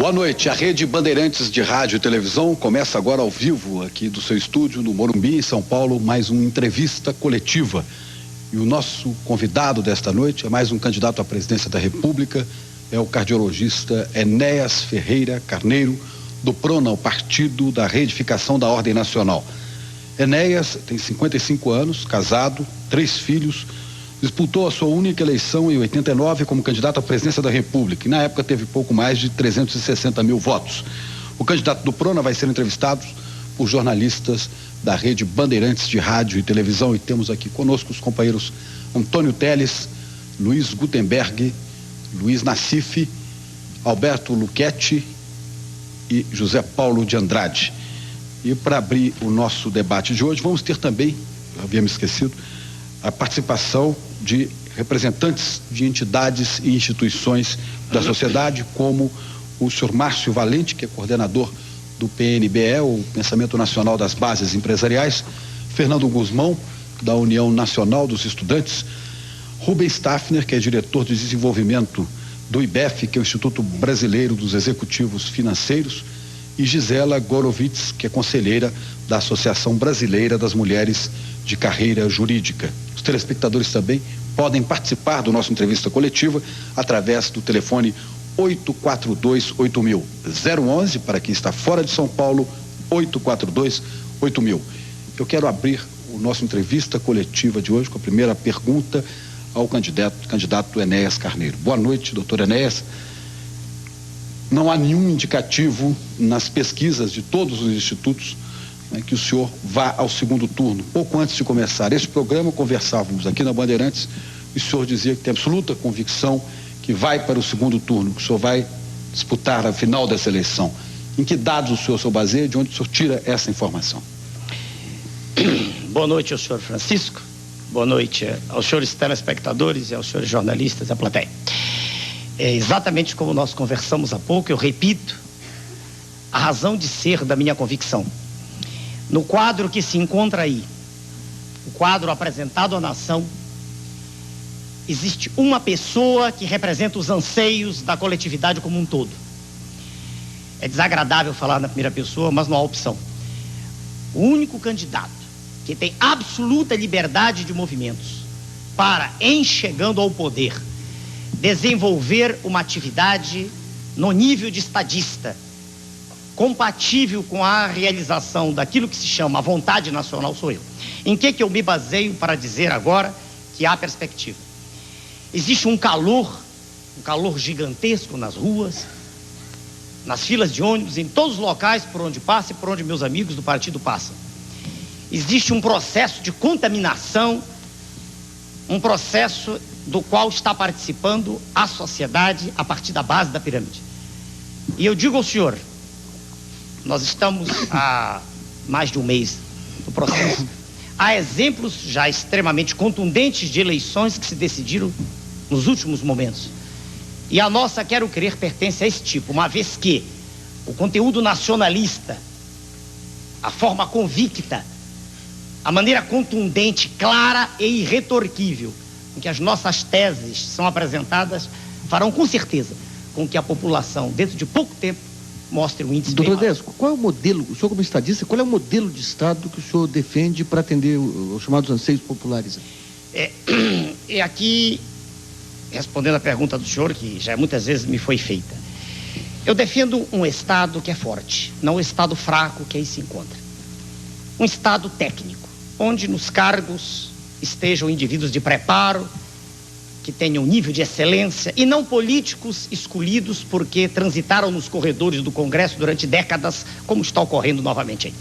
Boa noite. A Rede Bandeirantes de Rádio e Televisão começa agora ao vivo aqui do seu estúdio no Morumbi, em São Paulo, mais uma entrevista coletiva. E o nosso convidado desta noite é mais um candidato à presidência da República, é o cardiologista Enéas Ferreira Carneiro, do PRONA, o Partido da Reedificação da Ordem Nacional. Enéas tem 55 anos, casado, 3 filhos, disputou a sua única eleição em 89 como candidato à presidência da República e na época teve pouco mais de 360 mil votos. O candidato do PRONA vai ser entrevistado por jornalistas da Rede Bandeirantes de Rádio e Televisão e temos aqui conosco os companheiros Antônio Teles, Luiz Gutenberg, Luiz Nassif, Alberto Luchetti e José Paulo de Andrade. E para abrir o nosso debate de hoje, vamos ter também, eu havia me esquecido, a participação de representantes de entidades e instituições da sociedade, como o senhor Márcio Valente, que é coordenador do PNBE, o Pensamento Nacional das Bases Empresariais, Fernando Guzmão, da União Nacional dos Estudantes, Rubens Staffner, que é diretor de desenvolvimento do IBEF, que é o Instituto Brasileiro dos Executivos Financeiros, e Gisela Gorovitz, que é conselheira da Associação Brasileira das Mulheres de Carreira Jurídica. Os telespectadores também podem participar do nosso entrevista coletiva através do telefone 842-8000, 011 para quem está fora de São Paulo, 842-8000. Eu quero abrir o nosso entrevista coletiva de hoje com a primeira pergunta ao candidato Enéas Carneiro. Boa noite, doutor Enéas. Não há nenhum indicativo nas pesquisas de todos os institutos que o senhor vá ao segundo turno. Pouco antes de começar este programa, conversávamos aqui na Bandeirantes e o senhor dizia que tem absoluta convicção que vai para o segundo turno, que o senhor vai disputar a final dessa eleição. Em que dados o senhor se baseia, de onde o senhor tira essa informação? Boa noite ao senhor Francisco, boa noite aos senhores telespectadores e aos senhores jornalistas da plateia. É exatamente como nós conversamos há pouco, eu repito a razão de ser da minha convicção. No quadro que se encontra aí, o quadro apresentado à nação, existe uma pessoa que representa os anseios da coletividade como um todo. É desagradável falar na primeira pessoa, mas não há opção. O único candidato que tem absoluta liberdade de movimentos para, em chegando ao poder, desenvolver uma atividade no nível de estadista, compatível com a realização daquilo que se chama a vontade nacional, sou eu. Em que eu me baseio para dizer agora que há perspectiva? Existe um calor gigantesco nas ruas, nas filas de ônibus, em todos os locais por onde passa e por onde meus amigos do partido passam. Existe um processo de contaminação, um processo do qual está participando a sociedade a partir da base da pirâmide. E eu digo ao senhor, nós estamos há mais de um mês no processo. Há exemplos já extremamente contundentes de eleições que se decidiram nos últimos momentos. E a nossa, quero crer, pertence a esse tipo, uma vez que o conteúdo nacionalista, a forma convicta, a maneira contundente, clara e irretorquível em que as nossas teses são apresentadas, farão com certeza com que a população, dentro de pouco tempo, mostre um índice. Doutor Enéas, qual é o modelo, o senhor como estadista, qual é o modelo de Estado que o senhor defende para atender os chamados anseios populares? E aqui, respondendo a pergunta do senhor, que já muitas vezes me foi feita, eu defendo um Estado que é forte, não um Estado fraco que aí se encontra. Um Estado técnico, onde nos cargos estejam indivíduos de preparo, que tenham nível de excelência, e não políticos escolhidos porque transitaram nos corredores do Congresso durante décadas, como está ocorrendo novamente aí.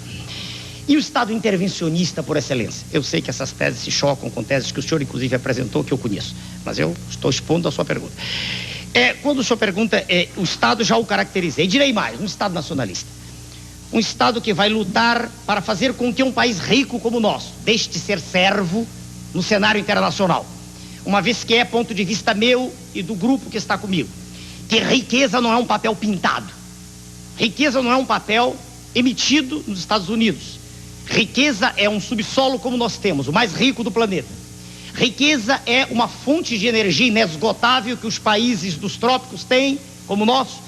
E o Estado intervencionista por excelência. Eu sei que essas teses se chocam com teses que o senhor inclusive apresentou, que eu conheço, mas eu estou expondo a sua pergunta. Quando o senhor pergunta, o Estado já o caracterizei, direi mais, um Estado nacionalista. Um Estado que vai lutar para fazer com que um país rico como o nosso deixe de ser servo no cenário internacional. Uma vez que é ponto de vista meu e do grupo que está comigo, que riqueza não é um papel pintado. Riqueza não é um papel emitido nos Estados Unidos. Riqueza é um subsolo como nós temos, o mais rico do planeta. Riqueza é uma fonte de energia inesgotável que os países dos trópicos têm, como o nosso,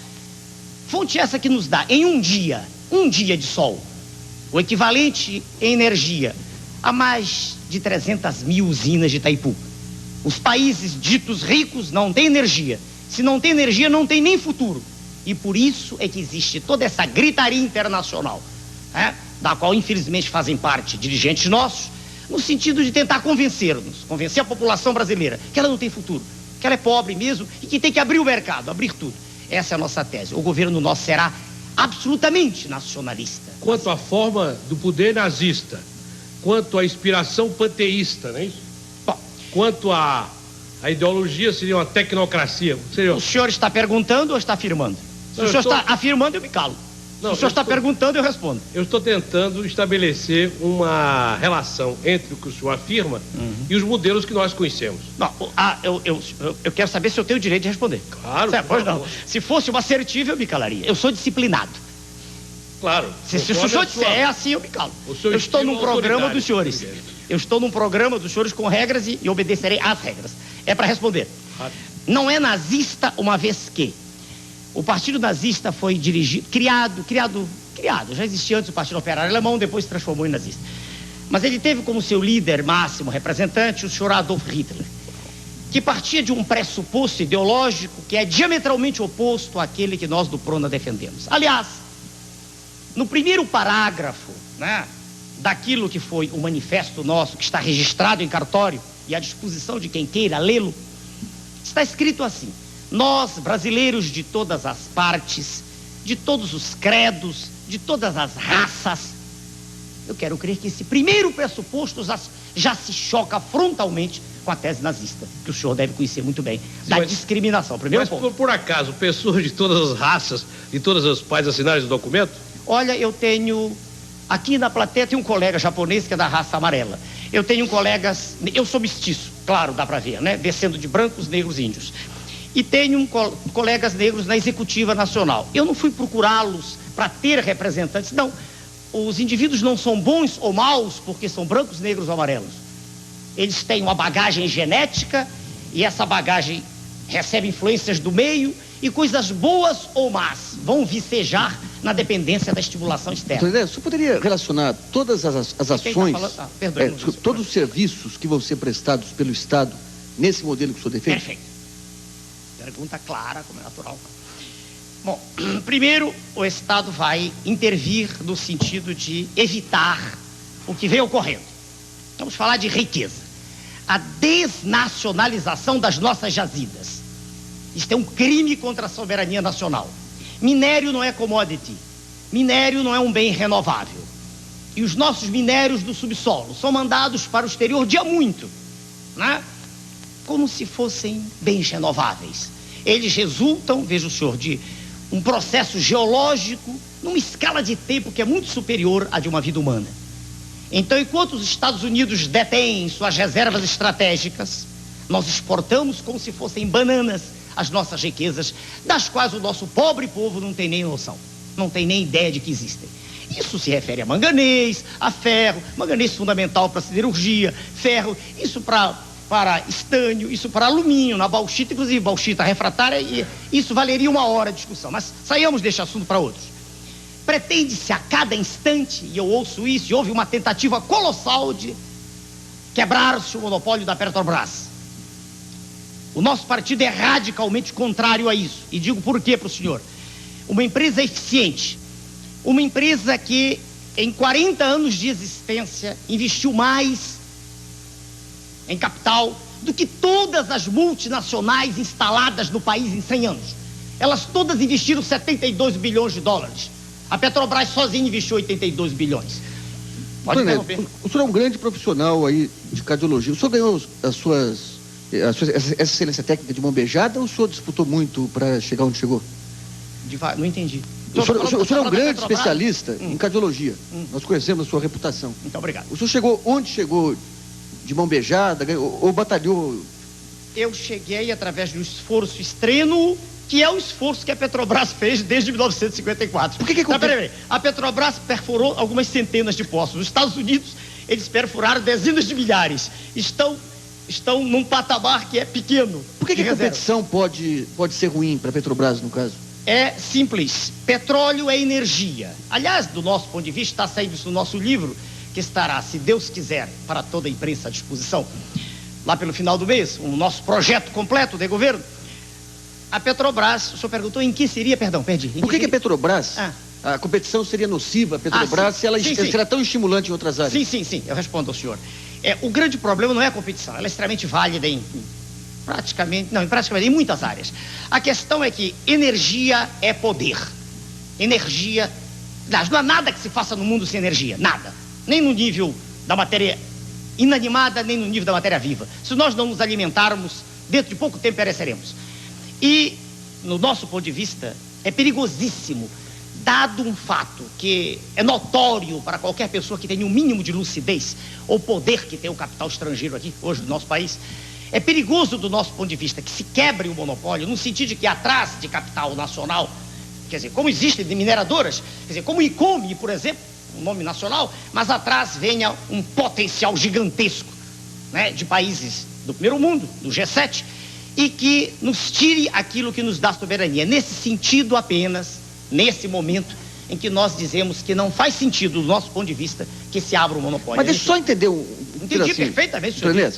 Fonte essa que nos dá, em um dia de sol, o equivalente em energia a mais de 300 mil usinas de Itaipu. Os países ditos ricos não têm energia. Se não tem energia, não tem nem futuro. E por isso é que existe toda essa gritaria internacional, né, da qual infelizmente fazem parte dirigentes nossos, no sentido de tentar convencer a população brasileira que ela não tem futuro, que ela é pobre mesmo e que tem que abrir o mercado, abrir tudo. Essa é a nossa tese. O governo nosso será absolutamente nacionalista. Quanto à forma do poder nazista, quanto à inspiração panteísta, não é isso? Bom, quanto à ideologia, seria uma tecnocracia. O senhor está perguntando ou está afirmando? Se o senhor está afirmando, eu me calo. Se o senhor está perguntando, eu respondo. Eu estou tentando estabelecer uma relação entre o que o senhor afirma e os modelos que nós conhecemos. Não, eu quero saber se eu tenho o direito de responder. Claro. Pois não. Se fosse uma assertiva, eu me calaria. Eu sou disciplinado. Claro. Se o senhor disser é assim, eu me calo. Eu estou num programa dos senhores. Eu estou num programa dos senhores com regras e obedecerei às regras. É para responder. Não é nazista, uma vez que o Partido Nazista foi criado, já existia antes o Partido Operário Alemão, depois se transformou em nazista. Mas ele teve como seu líder máximo representante o senhor Adolf Hitler, que partia de um pressuposto ideológico que é diametralmente oposto àquele que nós do Prona defendemos. Aliás, no primeiro parágrafo, né, daquilo que foi o manifesto nosso, que está registrado em cartório e à disposição de quem queira lê-lo, está escrito assim: nós, brasileiros de todas as partes, de todos os credos, de todas as raças, eu quero crer que esse primeiro pressuposto já se choca frontalmente com a tese nazista, que o senhor deve conhecer muito bem, da discriminação. Primeiro ponto. Por acaso, pessoas de todas as raças, de todas as partes assinaram esse documento? Olha, eu tenho... Aqui na plateia tem um colega japonês que é da raça amarela. Eu tenho colegas... Eu sou mestiço, claro, dá pra ver, né? Descendo de brancos, negros e índios. E tenho colegas negros na Executiva Nacional. Eu não fui procurá-los para ter representantes, não. Os indivíduos não são bons ou maus porque são brancos, negros ou amarelos. Eles têm uma bagagem genética e essa bagagem recebe influências do meio e coisas boas ou más vão vicejar na dependência da estimulação externa. Então, você poderia relacionar todas as ações, todos os serviços que vão ser prestados pelo Estado nesse modelo que o senhor defende? Perfeito. Pergunta clara, como é natural. Bom, primeiro, o Estado vai intervir no sentido de evitar o que vem ocorrendo. Vamos falar de riqueza. A desnacionalização das nossas jazidas. Isto é um crime contra a soberania nacional. Minério não é commodity. Minério não é um bem renovável. E os nossos minérios do subsolo são mandados para o exterior de há muito, né? Como se fossem bens renováveis. Eles resultam, veja o senhor, de um processo geológico numa escala de tempo que é muito superior à de uma vida humana. Então, enquanto os Estados Unidos detêm suas reservas estratégicas, nós exportamos como se fossem bananas as nossas riquezas, das quais o nosso pobre povo não tem nem noção, não tem nem ideia de que existem. Isso se refere a manganês, a ferro, manganês fundamental para siderurgia, ferro, isso para estânio, isso para alumínio, na bauxita, inclusive bauxita refratária, e isso valeria uma hora de discussão, mas saiamos deste assunto para outros. Pretende-se a cada instante, e eu ouço isso, e houve uma tentativa colossal de quebrar-se o monopólio da Petrobras. O nosso partido é radicalmente contrário a isso, e digo por quê para o senhor. Uma empresa eficiente, uma empresa que em 40 anos de existência investiu mais em capital do que todas as multinacionais instaladas no país em 100 anos. Elas todas investiram 72 bilhões de dólares. A Petrobras sozinha investiu 82 bilhões. Pode interromper. O senhor é um grande profissional aí de cardiologia. O senhor ganhou essa excelência técnica de mão beijada ou o senhor disputou muito para chegar onde chegou? Não entendi. O senhor é um grande especialista em cardiologia. Nós conhecemos a sua reputação. Muito obrigado. O senhor chegou onde chegou? De mão beijada, ou batalhou? Eu cheguei através de um esforço extremo, que é o esforço que a Petrobras fez desde 1954. Por que peraí. A Petrobras perfurou algumas centenas de poços. Nos Estados Unidos, eles perfuraram dezenas de milhares. Estão num patamar que é pequeno. Por que a competição pode ser ruim para a Petrobras, no caso? é simples. Petróleo é energia. Aliás, do nosso ponto de vista, está saindo isso no nosso livro, que estará, se Deus quiser, para toda a imprensa à disposição, lá pelo final do mês, o nosso projeto completo de governo. A Petrobras, o senhor perguntou em que seria, perdão, perdi. Por que a Petrobras, a competição seria nociva, a Petrobras, se ela será tão estimulante em outras áreas? Sim, eu respondo ao senhor. O grande problema não é a competição, ela é extremamente válida em muitas áreas. A questão é que energia é poder. Energia, não há nada que se faça no mundo sem energia, nada. Nem no nível da matéria inanimada, nem no nível da matéria viva. Se nós não nos alimentarmos, dentro de pouco tempo pereceremos. E, no nosso ponto de vista, é perigosíssimo, dado um fato que é notório para qualquer pessoa que tenha um mínimo de lucidez, ou poder que tem o capital estrangeiro aqui, hoje, no nosso país. É perigoso, do nosso ponto de vista, que se quebre o monopólio, no sentido de que atrás de capital nacional, quer dizer, como existem de mineradoras, quer dizer, como ICOME, por exemplo, um nome nacional, mas atrás venha um potencial gigantesco, né, de países do primeiro mundo, do G7, e que nos tire aquilo que nos dá soberania. Nesse sentido apenas, nesse momento em que nós dizemos que não faz sentido, do nosso ponto de vista, que se abra o monopólio. Mas deixa eu só entender Entendi perfeitamente, senhor.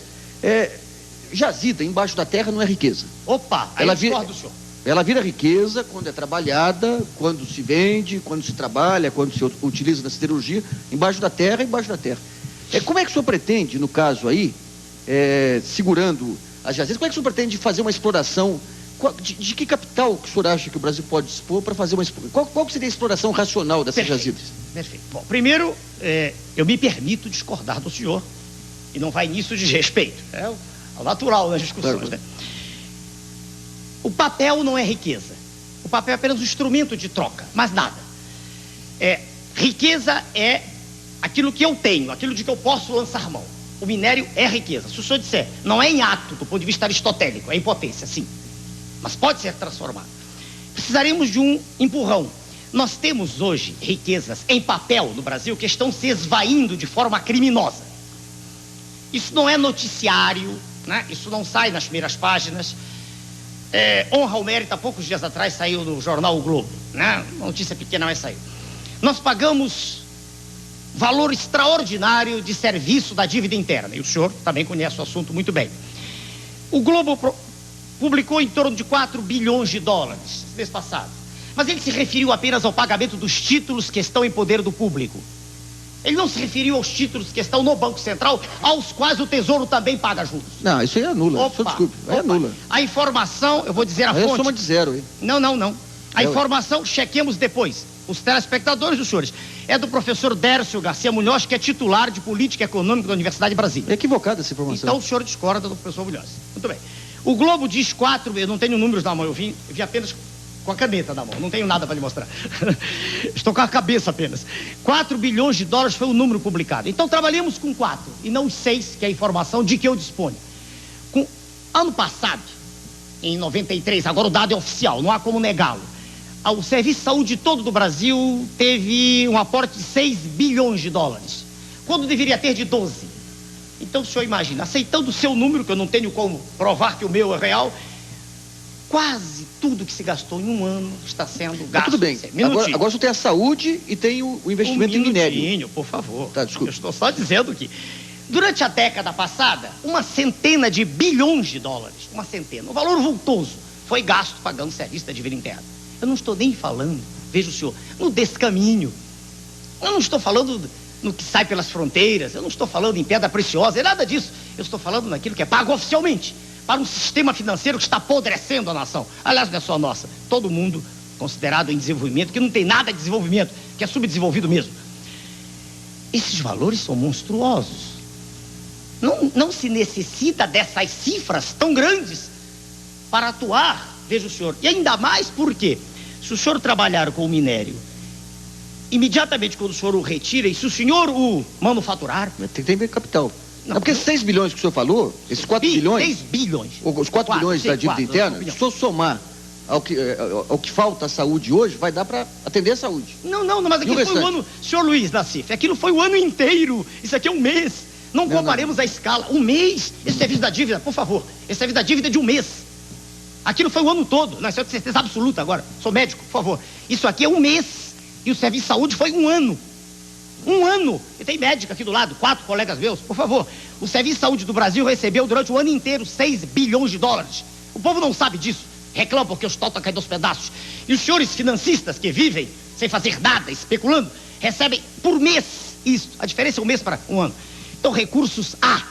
Jazida embaixo da terra não é riqueza. Opa, aí eu discordo do senhor. Ela vira riqueza quando é trabalhada, quando se vende, quando se trabalha, quando se utiliza na siderurgia, embaixo da terra. Como é que o senhor pretende, no caso aí, segurando as jazidas, como é que o senhor pretende fazer uma exploração? De que capital que o senhor acha que o Brasil pode dispor para fazer uma exploração? Qual seria a exploração racional dessas jazidas? Perfeito. Bom, primeiro, eu me permito discordar do senhor, e não vai nisso de respeito. É o natural nas discussões, né? O papel não é riqueza. O papel é apenas um instrumento de troca, mais nada. Riqueza é aquilo que eu tenho, aquilo de que eu posso lançar mão. O minério é riqueza. Se o senhor disser, não é em ato, do ponto de vista aristotélico, é em potência, sim. Mas pode ser transformado. Precisaríamos de um empurrão. Nós temos hoje riquezas em papel no Brasil que estão se esvaindo de forma criminosa. Isso não é noticiário, né? Isso não sai nas primeiras páginas. Honra ao mérito, há poucos dias atrás saiu no jornal O Globo, né? Uma notícia pequena, mas saiu. Nós pagamos valor extraordinário de serviço da dívida interna, e o senhor também conhece o assunto muito bem. O Globo publicou em torno de 4 bilhões de dólares mês passado, mas ele se referiu apenas ao pagamento dos títulos que estão em poder do público. Ele não se referiu aos títulos que estão no Banco Central, aos quais o Tesouro também paga juros. Não, isso aí anula. Desculpe, aí anula. A informação, eu vou dizer a fonte. É soma de zero, hein? Não. A informação, chequemos depois. Os telespectadores, os senhores, é do professor Dércio Garcia Munhoz, que é titular de Política Econômica da Universidade de Brasília. É equivocada essa informação. Então o senhor discorda do professor Munhoz. Muito bem. O Globo diz eu não tenho números na mão, eu vi apenas com a caneta na mão, não tenho nada para lhe mostrar. Estou com a cabeça apenas. 4 bilhões de dólares foi o número publicado. Então trabalhamos com 4 e não os 6, que é a informação de que eu disponho. Ano passado, em 93, agora o dado é oficial, não há como negá-lo. O Serviço de Saúde todo do Brasil teve um aporte de 6 bilhões de dólares, quando deveria ter de 12. Então o senhor imagina, aceitando o seu número, que eu não tenho como provar que o meu é real, quase tudo que se gastou em um ano está sendo gasto. Tudo bem. Agora você tem a saúde e tem o investimento em minério. Por favor. Tá, desculpa. Eu estou só dizendo que durante a década passada, 100 de bilhões de dólares, um valor vultoso, foi gasto pagando serviço da dívida interna. Eu não estou nem falando, veja o senhor, no descaminho. Eu não estou falando no que sai pelas fronteiras, eu não estou falando em pedra preciosa, é nada disso. Eu estou falando naquilo que é pago oficialmente para um sistema financeiro que está apodrecendo a nação. Aliás, não é só nossa, todo mundo considerado em desenvolvimento, que não tem nada de desenvolvimento, que é subdesenvolvido mesmo. Esses valores são monstruosos. Não se necessita dessas cifras tão grandes para atuar, veja o senhor. E ainda mais porque, se o senhor trabalhar com o minério, imediatamente quando o senhor o retira, e se o senhor o manufaturar... Tem que ter capital. Não, porque 6 bilhões que o senhor falou, esses 4 bilhões... 6 bilhões. Os 4 bilhões da dívida interna, se o senhor somar ao que falta à saúde hoje, vai dar para atender a saúde. Não, mas aquilo foi o ano... Senhor Luiz Nassif, aquilo foi o ano inteiro. Isso aqui é um mês. Não comparemos a escala. Um mês, esse serviço da dívida, por favor. Esse serviço da dívida é de um mês. Aquilo foi o ano todo. Não, isso é de certeza absoluta agora. Sou médico, por favor. Isso aqui é um mês. E o serviço de saúde foi um ano. Um ano. E tem médico aqui do lado, 4 colegas meus, por favor. O serviço de saúde do Brasil recebeu durante o ano inteiro 6 bilhões de dólares. O povo não sabe disso. Reclama porque o hospital está caindo aos pedaços. E os senhores financistas que vivem sem fazer nada, especulando, recebem por mês isso. A diferença é um mês para um ano. Então, recursos há.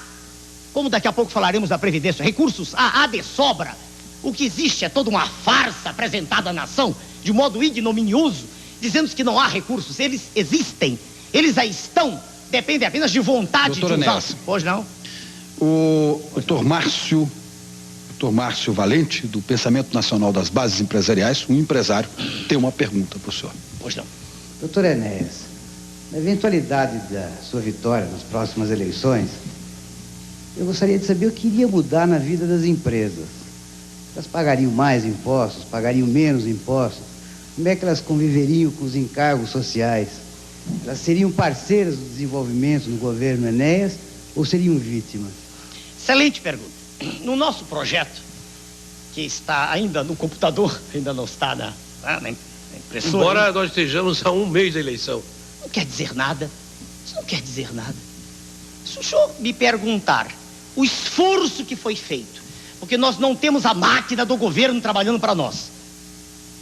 Como daqui a pouco falaremos da Previdência, recursos há de sobra. O que existe é toda uma farsa apresentada à nação, de modo ignominioso, dizendo que não há recursos. Eles existem, eles aí estão, dependem apenas de vontade Doutor de usar. Enéas. Pois não? O doutor Márcio Valente, do Pensamento Nacional das Bases Empresariais, um empresário, tem uma pergunta para o senhor. Pois não. Doutor Enéas, na eventualidade da sua vitória nas próximas eleições, eu gostaria de saber o que iria mudar na vida das empresas. Elas pagariam mais impostos, pagariam menos impostos? Como é que elas conviveriam com os encargos sociais? Elas seriam parceiras do desenvolvimento no governo Enéas ou seriam vítimas? Excelente pergunta. No nosso projeto, que está ainda no computador, ainda não está na impressora. Embora nós estejamos a um mês da eleição. Não quer dizer nada. Isso não quer dizer nada. Se o senhor me perguntar o esforço que foi feito, porque nós não temos a máquina do governo trabalhando para nós,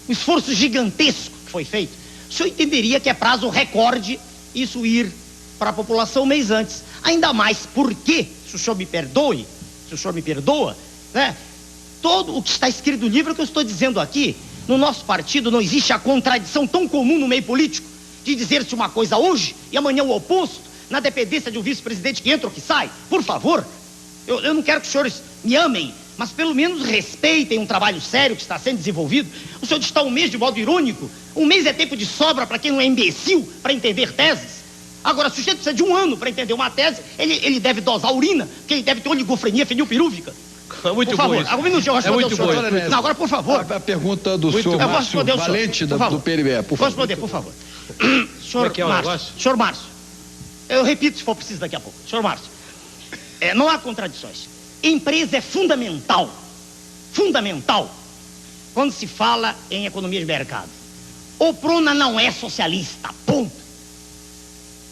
um esforço gigantesco que foi feito, o senhor entenderia que é prazo recorde isso ir para a população um mês antes. Ainda mais porque, se o senhor me perdoe, se o senhor me perdoa, né? Todo o que está escrito no livro que eu estou dizendo aqui, no nosso partido não existe a contradição tão comum no meio político de dizer-se uma coisa hoje e amanhã o oposto, na dependência de um vice-presidente que entra ou que sai. Por favor, eu não quero que os senhores me amem, mas pelo menos respeitem um trabalho sério que está sendo desenvolvido. O senhor está um mês de modo irônico. Um mês é tempo de sobra para quem não é imbecil para entender teses. Agora, se o sujeito precisa de um ano para entender uma tese, ele deve dosar urina, porque ele deve ter oligofrenia fenilpirúvica. É muito por favor, bom isso. algum minutinho eu vou responder muito o senhor. bom. Não, agora, por favor. A pergunta do Muito senhor bom. Eu vou Márcio responder o senhor. Valente, Por favor. do PNB, por Vou favor. responder, por favor. Como Senhor é que é o Márcio, negócio? senhor Márcio, eu repito se for preciso daqui a pouco. Senhor Márcio, não há contradições. Empresa é fundamental, quando se fala em economia de mercado. O Prona não é socialista, ponto.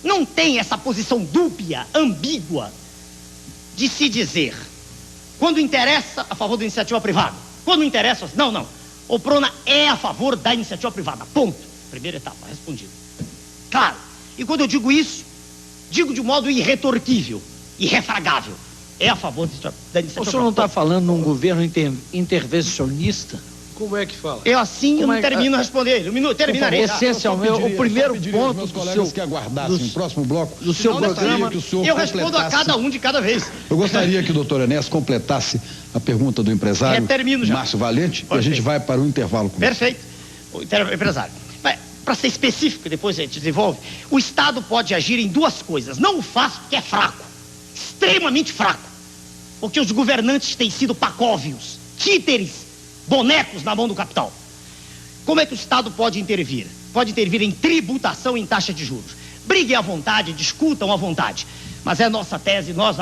Não tem essa posição dúbia, ambígua, de se dizer, quando interessa, a favor da iniciativa privada. Quando interessa, não. O Prona é a favor da iniciativa privada, ponto. Primeira etapa, respondido. Claro. E quando eu digo isso, digo de modo irretorquível, irrefragável. É a favor da iniciativa privada. O senhor não está falando num governo intervencionista? Como é que fala? Eu assim eu não termino de responder. Um minuto, terminarei. Essencialmente, o primeiro ponto meus do colegas seu, que aguardassem o próximo bloco. do seu Eu gostaria programa, que o senhor Eu respondo a completasse- cada um de cada vez. Eu gostaria que o doutor Enéas completasse a pergunta do empresário Termino já. Márcio Valente, e a Pode gente ser. vai para o intervalo com Perfeito. O empresário. Para ser específico, depois a gente desenvolve, o Estado pode agir em duas coisas. Não o faz porque é fraco, extremamente fraco, porque os governantes têm sido pacóvios, títeres, bonecos na mão do capital. Como é que o Estado pode intervir? Pode intervir em tributação e em taxa de juros. Briguem à vontade, discutam à vontade, mas é nossa tese, nós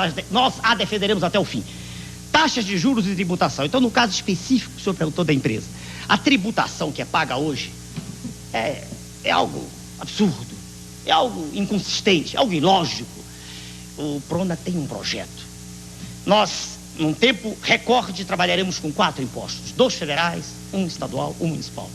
a defenderemos até o fim. Taxas de juros e tributação. Então, no caso específico que o senhor perguntou da empresa, a tributação que é paga hoje é algo absurdo, é algo inconsistente, é algo ilógico. O Prona tem um projeto. Nós, num tempo recorde, trabalharemos com 4 impostos, 2 federais, 1 estadual, 1 municipal.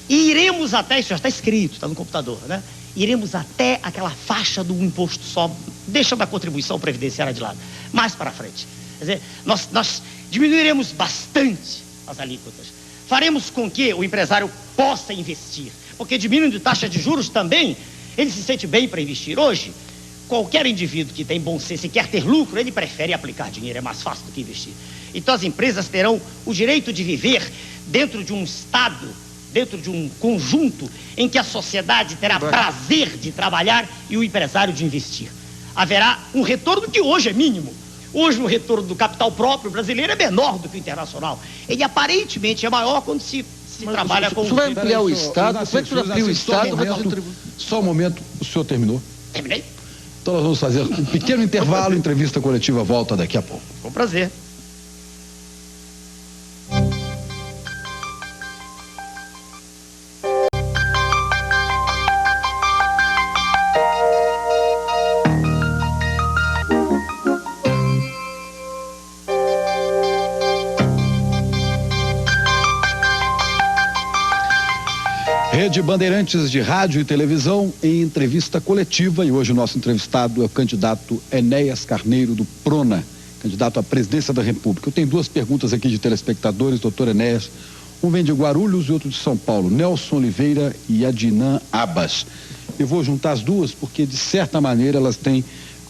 E iremos até, isso já está escrito, está no computador, né? Iremos até aquela faixa do imposto só, deixando a contribuição previdenciária de lado, mais para frente. Quer dizer, nós diminuiremos bastante as alíquotas. Faremos com que o empresário possa investir, porque diminuindo taxa de juros também, ele se sente bem para investir. Hoje, qualquer indivíduo que tem bom senso e quer ter lucro, ele prefere aplicar dinheiro, é mais fácil do que investir. Então as empresas terão o direito de viver dentro de um Estado, dentro de um conjunto em que a sociedade terá prazer de trabalhar e o empresário de investir. Haverá um retorno que hoje é mínimo. Hoje o retorno do capital próprio brasileiro é menor do que o internacional. Ele aparentemente é maior quando se trabalha com... O senhor vai ampliar o Estado? Como é que o senhor amplia o Estado? Só um momento, o senhor terminou? Terminei? Então nós vamos fazer um pequeno intervalo, entrevista coletiva volta daqui a pouco. Com prazer. Rede Bandeirantes de Rádio e Televisão em entrevista coletiva, e hoje o nosso entrevistado é o candidato Enéas Carneiro do Prona, candidato à presidência da República. Eu tenho duas perguntas aqui de telespectadores, doutor Enéas. Um vem de Guarulhos e outro de São Paulo, Nelson Oliveira e Adnan Abbas. Eu vou juntar as duas porque, de certa maneira, elas têm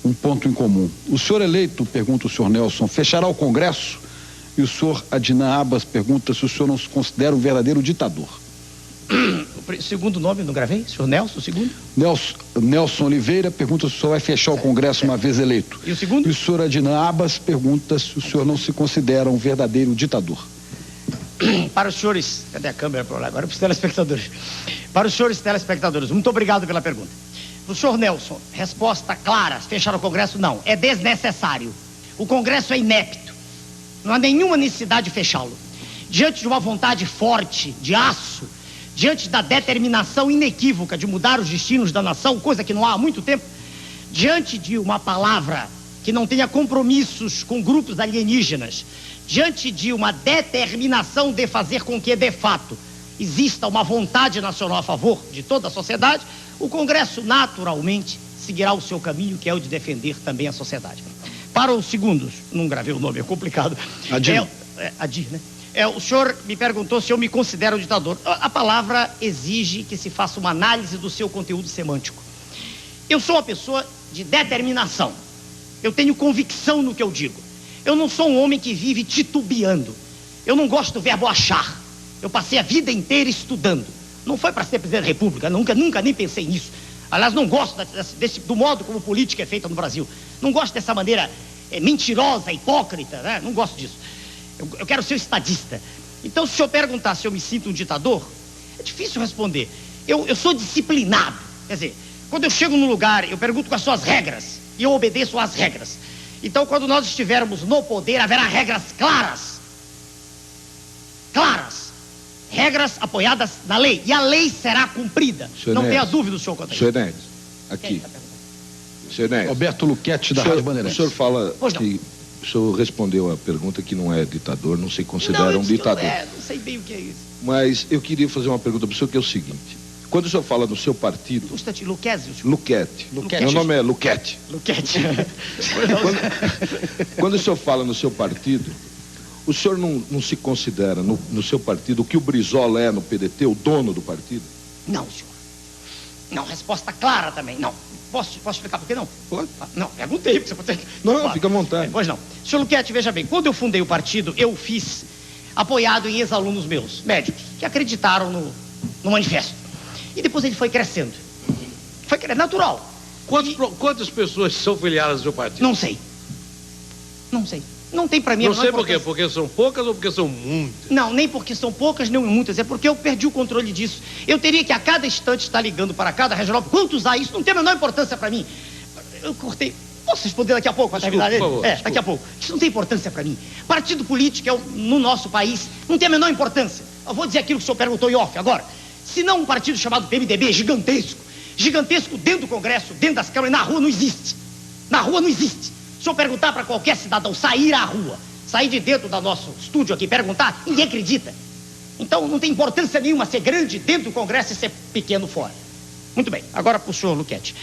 um ponto em comum. O senhor eleito, pergunta o senhor Nelson, fechará o Congresso? E o senhor Adnan Abbas pergunta se o senhor não se considera um verdadeiro ditador. O segundo nome não gravei? Senhor Nelson, o segundo? Nelson Oliveira pergunta se o senhor vai fechar o Congresso uma vez eleito. E o segundo? E o senhor Adnan Abbas pergunta se o senhor não se considera um verdadeiro ditador. Para os senhores, cadê a câmera para lá? Agora para os telespectadores. Para os senhores telespectadores, muito obrigado pela pergunta. Para o senhor Nelson, resposta clara: fechar o Congresso? Não, é desnecessário. O Congresso é inepto. Não há nenhuma necessidade de fechá-lo. Diante de uma vontade forte, de aço, diante da determinação inequívoca de mudar os destinos da nação, coisa que não há muito tempo, diante de uma palavra que não tenha compromissos com grupos alienígenas, diante de uma determinação de fazer com que, de fato, exista uma vontade nacional a favor de toda a sociedade, o Congresso naturalmente seguirá o seu caminho, que é o de defender também a sociedade. Para os segundos, não gravei o nome, é complicado. Adir, né? O senhor me perguntou se eu me considero ditador. A palavra exige que se faça uma análise do seu conteúdo semântico. Eu sou uma pessoa de determinação. Eu tenho convicção no que eu digo. Eu não sou um homem que vive titubeando. Eu não gosto do verbo achar. Eu passei a vida inteira estudando. Não foi para ser presidente da República, nunca nem pensei nisso. Aliás, não gosto do modo como política é feita no Brasil. Não gosto dessa maneira mentirosa, hipócrita, né? Não gosto disso. Eu quero ser estadista. Então, se o senhor perguntar se eu me sinto um ditador, é difícil responder. Eu sou disciplinado. Quer dizer, quando eu chego num lugar, eu pergunto quais são as regras, e eu obedeço às regras. Então, quando nós estivermos no poder, haverá regras claras. Claras. Regras apoiadas na lei. E a lei será cumprida. Não tenha dúvida, senhor quanto a isso. Senhor Enéas, aqui. Senhor Enéas. Roberto Luquete, da Rádio Bandeirantes. O senhor fala que... O senhor respondeu a pergunta que não é ditador, não se considera um ditador. Não sei bem o que é isso. Mas eu queria fazer uma pergunta para o senhor, que é o seguinte. Quando o senhor fala no seu partido... Luquete. Meu nome é Luquete. Quando o senhor fala no seu partido, o senhor não se considera no seu partido o que o Brizola é no PDT, o dono do partido? Não, senhor. Não, resposta clara também, não. Posso explicar por que não? Pode. Não, perguntei. Você pode... Não, fica à vontade. Pois não. Senhor Luquete, veja bem, quando eu fundei o partido, eu fiz apoiado em ex-alunos meus, médicos, que acreditaram no manifesto. E depois ele foi crescendo. Foi natural. Quantas pessoas são filiadas ao seu partido? Não sei. Não tem pra mim... Não sei por quê, porque são poucas ou porque são muitas? Não, nem porque são poucas, nem muitas, é porque eu perdi o controle disso. Eu teria que a cada instante estar ligando para cada regional. Quanto usar isso não tem a menor importância para mim. Eu cortei... Posso responder daqui a pouco? Desculpa, por favor. Daqui a pouco. Isso não tem importância para mim. Partido político no nosso país não tem a menor importância. Eu vou dizer aquilo que o senhor perguntou em off agora. Se não um partido chamado PMDB, gigantesco dentro do Congresso, dentro das câmaras, na rua não existe. Na rua não existe. Se eu perguntar para qualquer cidadão sair à rua, sair de dentro do nosso estúdio aqui, perguntar, ninguém acredita. Então não tem importância nenhuma ser grande dentro do Congresso e ser pequeno fora. Muito bem, agora para o senhor Luquete.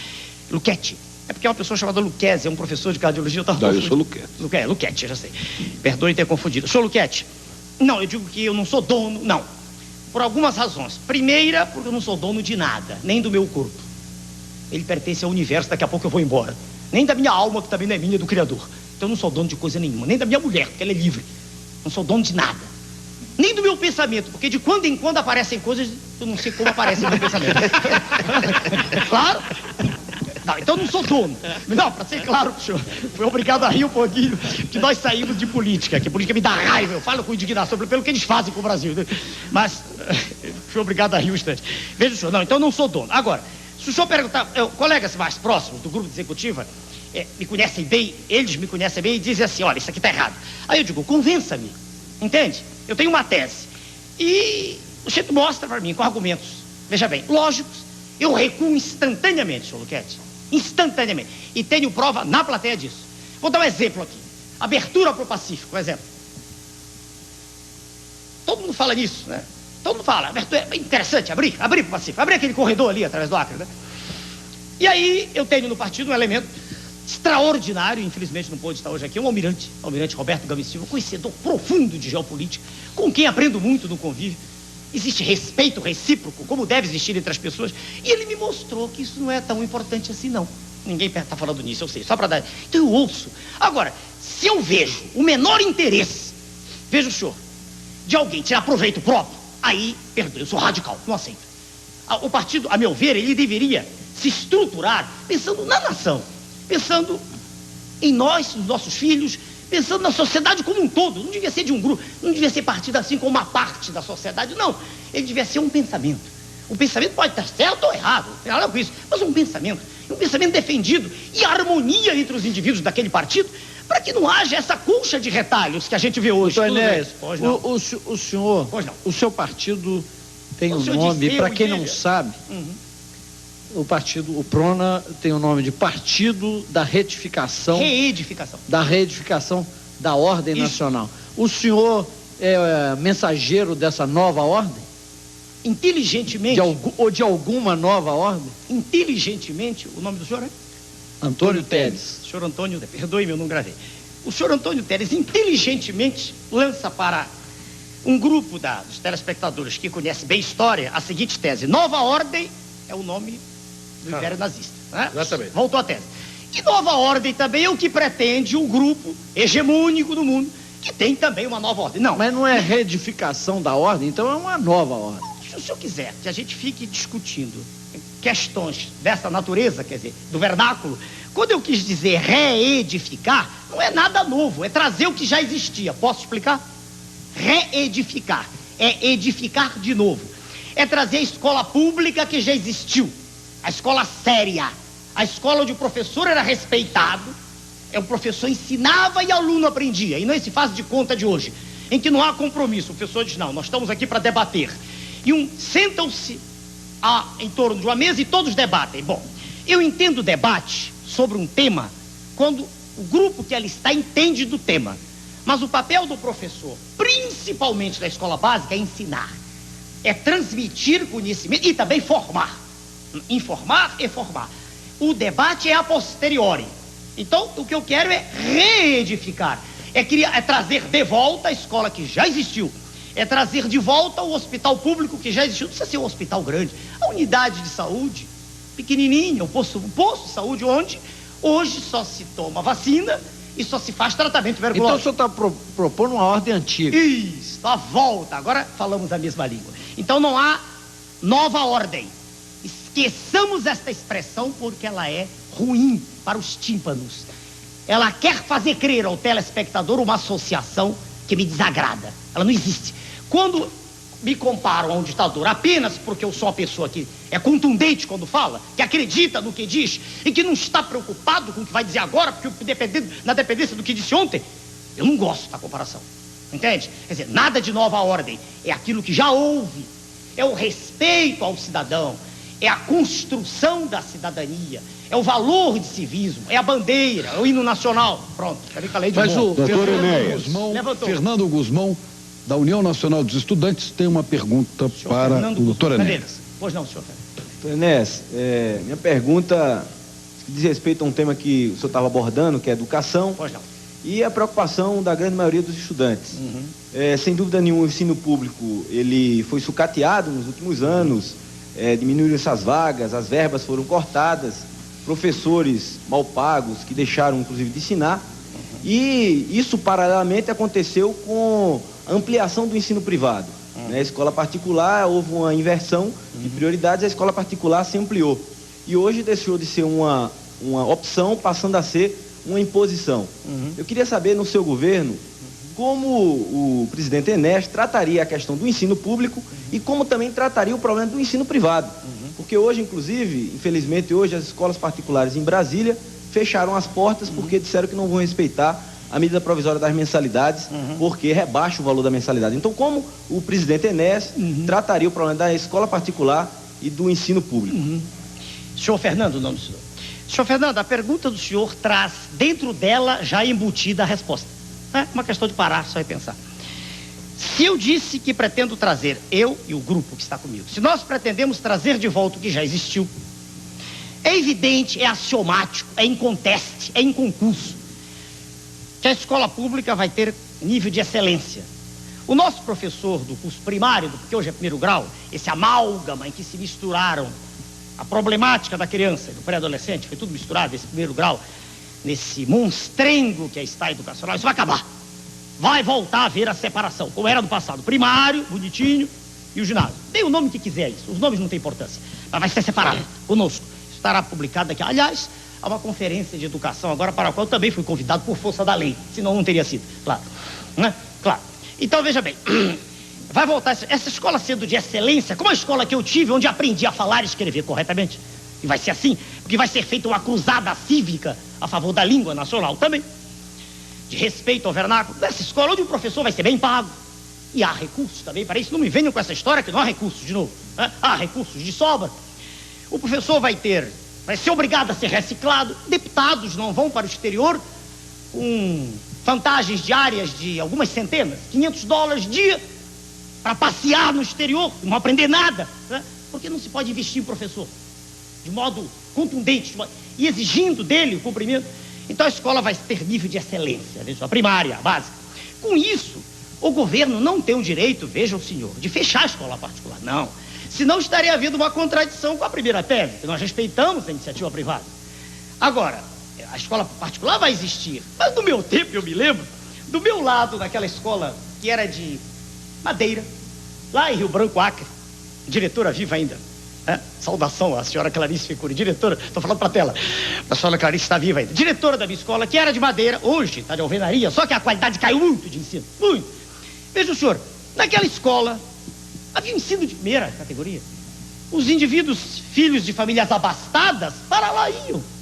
Luquete, é porque é uma pessoa chamada Luquezzi, é um professor de cardiologia. Eu sou Luquete. Luquete, já sei. Perdoe ter confundido. Senhor Luquete, não, eu digo que eu não sou dono, não. Por algumas razões. Primeira, porque eu não sou dono de nada, nem do meu corpo. Ele pertence ao universo, daqui a pouco eu vou embora. Nem da minha alma, que também não é minha, é do Criador. Então eu não sou dono de coisa nenhuma. Nem da minha mulher, porque ela é livre. Não sou dono de nada. Nem do meu pensamento, porque de quando em quando aparecem coisas, eu não sei como aparecem no meu pensamento. Claro? Não, então eu não sou dono. Não, para ser claro, senhor, fui obrigado a rir um pouquinho, que nós saímos de política, que a política me dá raiva, eu falo com indignação pelo que eles fazem com o Brasil. Mas fui obrigado a rir um instante. Veja, senhor, não, então eu não sou dono. Agora, se o senhor perguntar, colegas mais próximos do grupo de executiva, me conhecem bem, eles me conhecem bem e dizem assim, olha, isso aqui está errado. Aí eu digo, convença-me, entende? Eu tenho uma tese. E o senhor mostra para mim com argumentos, veja bem, lógicos, eu recuo instantaneamente, senhor Luquete, instantaneamente. E tenho prova na plateia disso. Vou dar um exemplo aqui. Abertura para o Pacífico, um exemplo. Todo mundo fala nisso, né? Todo todo mundo fala, é interessante abrir para o Pacífico, abrir aquele corredor ali através do Acre, né? E aí eu tenho no partido um elemento extraordinário, infelizmente não pôde estar hoje aqui, um almirante Roberto Gomes Silva, conhecedor profundo de geopolítica, com quem aprendo muito no convívio. Existe respeito recíproco, como deve existir entre as pessoas, e ele me mostrou que isso não é tão importante assim, não. Ninguém está falando nisso, eu sei, só para dar. Então eu ouço. Agora, se eu vejo o menor interesse, veja o senhor, de alguém tirar proveito próprio, aí, perdoe, eu sou radical, não aceito. O partido, a meu ver, ele deveria se estruturar pensando na nação, pensando em nós, nos nossos filhos, pensando na sociedade como um todo. Não devia ser de um grupo, não devia ser partido assim como uma parte da sociedade, não. Ele devia ser um pensamento. O pensamento pode estar certo ou errado, não tem nada com isso, mas um pensamento defendido e harmonia entre os indivíduos daquele partido, para que não haja essa colcha de retalhos que a gente vê hoje. O senhor, o seu partido tem um nome, para quem não sabe, o partido, o PRONA tem o nome de Partido da Reedificação da Ordem Nacional. O senhor é mensageiro dessa nova ordem? Inteligentemente. Ou de alguma nova ordem? Inteligentemente, o nome do senhor é? Antônio Teres. Senhor Antônio, perdoe-me, eu não gravei. O senhor Antônio Teres, inteligentemente, lança para um grupo dos telespectadores que conhece bem a história a seguinte tese: Nova Ordem é o nome do Império Nazista. Né? Exatamente. Voltou a tese. E Nova Ordem também é o que pretende o grupo hegemônico do mundo, que tem também uma nova ordem. Não. Mas não é reedificação da ordem, então é uma nova ordem. Se o senhor quiser que a gente fique discutindo questões dessa natureza, quer dizer, do vernáculo, quando eu quis dizer reedificar, não é nada novo, é trazer o que já existia. Posso explicar? Reedificar é edificar de novo. É trazer a escola pública que já existiu, a escola séria, a escola onde o professor era respeitado, o professor ensinava e o aluno aprendia, e não esse faz de conta de hoje, em que não há compromisso. O professor diz: não, nós estamos aqui para debater. E sentam-se em torno de uma mesa e todos debatem. Bom, eu entendo o debate sobre um tema quando o grupo que ali está entende do tema. Mas o papel do professor, principalmente da escola básica, é ensinar, é transmitir conhecimento e também formar. Informar e formar. O debate é a posteriori. Então, o que eu quero é reedificar, é trazer de volta a escola que já existiu, é trazer de volta o hospital público que já existiu. Não precisa ser um hospital grande, a unidade de saúde pequenininha, um posto de saúde onde hoje só se toma vacina e só se faz tratamento tuberculose. Então o senhor está propondo uma ordem antiga. Isso, a volta. Agora falamos a mesma língua. Então não há nova ordem. Esqueçamos esta expressão porque ela é ruim para os tímpanos. Ela quer fazer crer ao telespectador uma associação que me desagrada. Ela não existe. Quando me comparam a um ditador apenas porque eu sou uma pessoa que é contundente quando fala, que acredita no que diz e que não está preocupado com o que vai dizer agora, porque na dependência do que disse ontem, eu não gosto da comparação. Entende? Quer dizer, nada de nova ordem. É aquilo que já houve. É o respeito ao cidadão. É a construção da cidadania. É o valor de civismo. É a bandeira, é o hino nacional. Pronto, falei de novo. Doutor Enéas, Fernando Guzmão, da União Nacional dos Estudantes, tem uma pergunta para o doutor Enéas. Pois não, senhor Fernando. Doutor Enéas, minha pergunta diz respeito a um tema que o senhor estava abordando, que é educação. Pois não. E a preocupação da grande maioria dos estudantes. Sem dúvida nenhuma, o ensino público ele foi sucateado nos últimos anos, diminuíram essas vagas, as verbas foram cortadas, professores mal pagos que deixaram, inclusive, de ensinar. E isso, paralelamente, aconteceu com a ampliação do ensino privado. A escola particular, houve uma inversão de prioridades, a escola particular se ampliou. E hoje deixou de ser uma opção, passando a ser uma imposição. Eu queria saber, no seu governo, como o presidente Enéas trataria a questão do ensino público e como também trataria o problema do ensino privado. Porque hoje, inclusive, infelizmente, hoje as escolas particulares em Brasília fecharam as portas porque disseram que não vão respeitar a medida provisória das mensalidades, porque rebaixa o valor da mensalidade. Então, como o presidente Enéas trataria o problema da escola particular e do ensino público? Senhor Fernando, o nome do senhor. Senhor Fernando, a pergunta do senhor traz dentro dela já embutida a resposta. É uma questão de parar só e pensar. Se eu disse que pretendo trazer, eu e o grupo que está comigo, se nós pretendemos trazer de volta o que já existiu, é evidente, é axiomático, é inconteste, é inconcurso, que a escola pública vai ter nível de excelência. O nosso professor do curso primário, porque hoje é primeiro grau, esse amálgama em que se misturaram a problemática da criança e do pré-adolescente, foi tudo misturado, esse primeiro grau, nesse monstrengo que é Estado educacional, isso vai acabar. Vai voltar a haver a separação, como era no passado, primário, bonitinho, e o ginásio. Dê o nome que quiser isso, os nomes não têm importância, mas vai ser separado conosco. Isso estará publicado aqui. Aliás, há uma conferência de educação agora para a qual eu também fui convidado por força da lei, senão não teria sido, claro. Né? Claro. Então, veja bem, vai voltar essa escola sendo de excelência, como a escola que eu tive, onde aprendi a falar e escrever corretamente. E vai ser assim, porque vai ser feita uma cruzada cívica a favor da língua nacional também, de respeito ao vernáculo. Nessa escola onde o professor vai ser bem pago. E há recursos também para isso. Não me venham com essa história que não há recursos de novo. Né? Há recursos de sobra. O professor vai ser obrigado a ser reciclado. Deputados não vão para o exterior com vantagens diárias de algumas centenas, $500 dia, para passear no exterior, não aprender nada, né? Porque não se pode investir em professor de modo contundente e exigindo dele o cumprimento. Então a escola vai ter nível de excelência, a primária, a básica. Com isso, o governo não tem o direito, veja o senhor, de fechar a escola particular, não. Senão estaria havendo uma contradição com a primeira tese, que nós respeitamos a iniciativa privada. Agora, a escola particular vai existir, mas no meu tempo, eu me lembro, do meu lado, daquela escola que era de Madeira, lá em Rio Branco, Acre, diretora viva ainda, né? Saudação à senhora Clarice Ficuri, diretora, estou falando para a tela, a senhora Clarice está viva ainda, diretora da minha escola, que era de Madeira, hoje está de alvenaria, só que a qualidade caiu muito de ensino, muito. Veja o senhor, naquela escola havia ensino de primeira categoria. Os indivíduos, filhos de famílias abastadas, para lá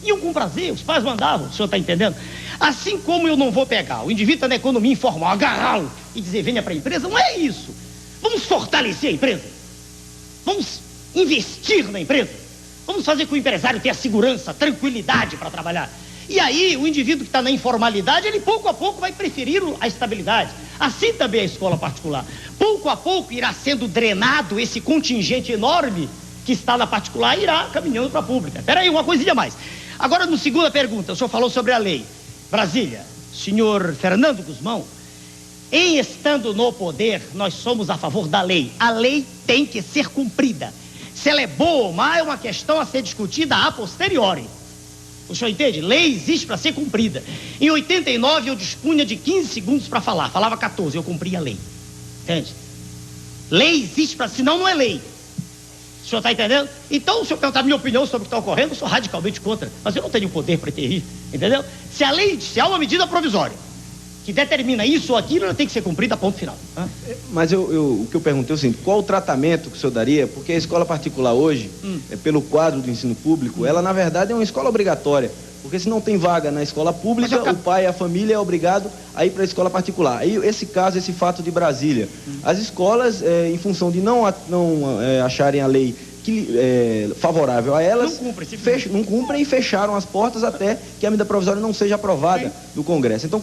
iam com prazer, os pais mandavam, o senhor está entendendo? Assim como eu não vou pegar o indivíduo na economia informal, agarrá-lo e dizer venha para a empresa, não é isso. Vamos fortalecer a empresa, vamos investir na empresa, vamos fazer com que o empresário tenha segurança, tranquilidade para trabalhar. E aí o indivíduo que está na informalidade, ele pouco a pouco vai preferir a estabilidade. Assim também a escola particular. Pouco a pouco irá sendo drenado esse contingente enorme que está na particular e irá caminhando para a pública. Espera aí, uma coisinha a mais. Agora, na segunda pergunta, o senhor falou sobre a lei. Brasília, senhor Fernando Guzmão, em estando no poder, nós somos a favor da lei. A lei tem que ser cumprida. Se ela é boa ou má é uma questão a ser discutida a posteriori. O senhor entende? Lei existe para ser cumprida. Em 89 eu dispunha de 15 segundos para falar. Falava 14, eu cumpria a lei. Entende? Lei existe para... Senão não é lei. O senhor está entendendo? Então, se eu perguntar a minha opinião sobre o que está ocorrendo, eu sou radicalmente contra. Mas eu não tenho poder para intervir. Entendeu? Se a lei, se há uma medida provisória que determina isso ou aquilo, ela tem que ser cumprida a ponto final. Mas o que eu perguntei é o seguinte, qual o tratamento que o senhor daria? Porque a escola particular hoje, pelo quadro do ensino público, ela na verdade é uma escola obrigatória. Porque se não tem vaga na escola pública, o pai e a família é obrigado a ir para a escola particular. Aí esse caso, esse fato de Brasília, as escolas, em função de não acharem a lei favorável a elas, não cumprem e fecharam as portas até que a medida provisória não seja aprovada no Congresso. Então,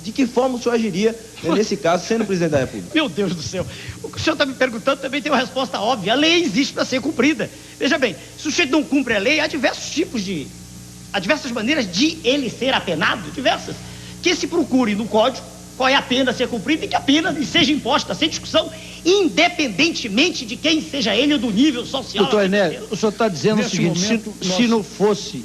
de que forma o senhor agiria nesse caso, sendo presidente da República? Meu Deus do céu, o que o senhor está me perguntando também tem uma resposta óbvia. A lei existe para ser cumprida. Veja bem, se o sujeito não cumpre a lei, há diversas maneiras de ele ser apenado, diversas, que se procure no Código qual é a pena a ser cumprida e que a pena seja imposta, sem discussão, independentemente de quem seja ele ou do nível social. Doutor Enéas, o senhor está dizendo o seguinte, se não fosse,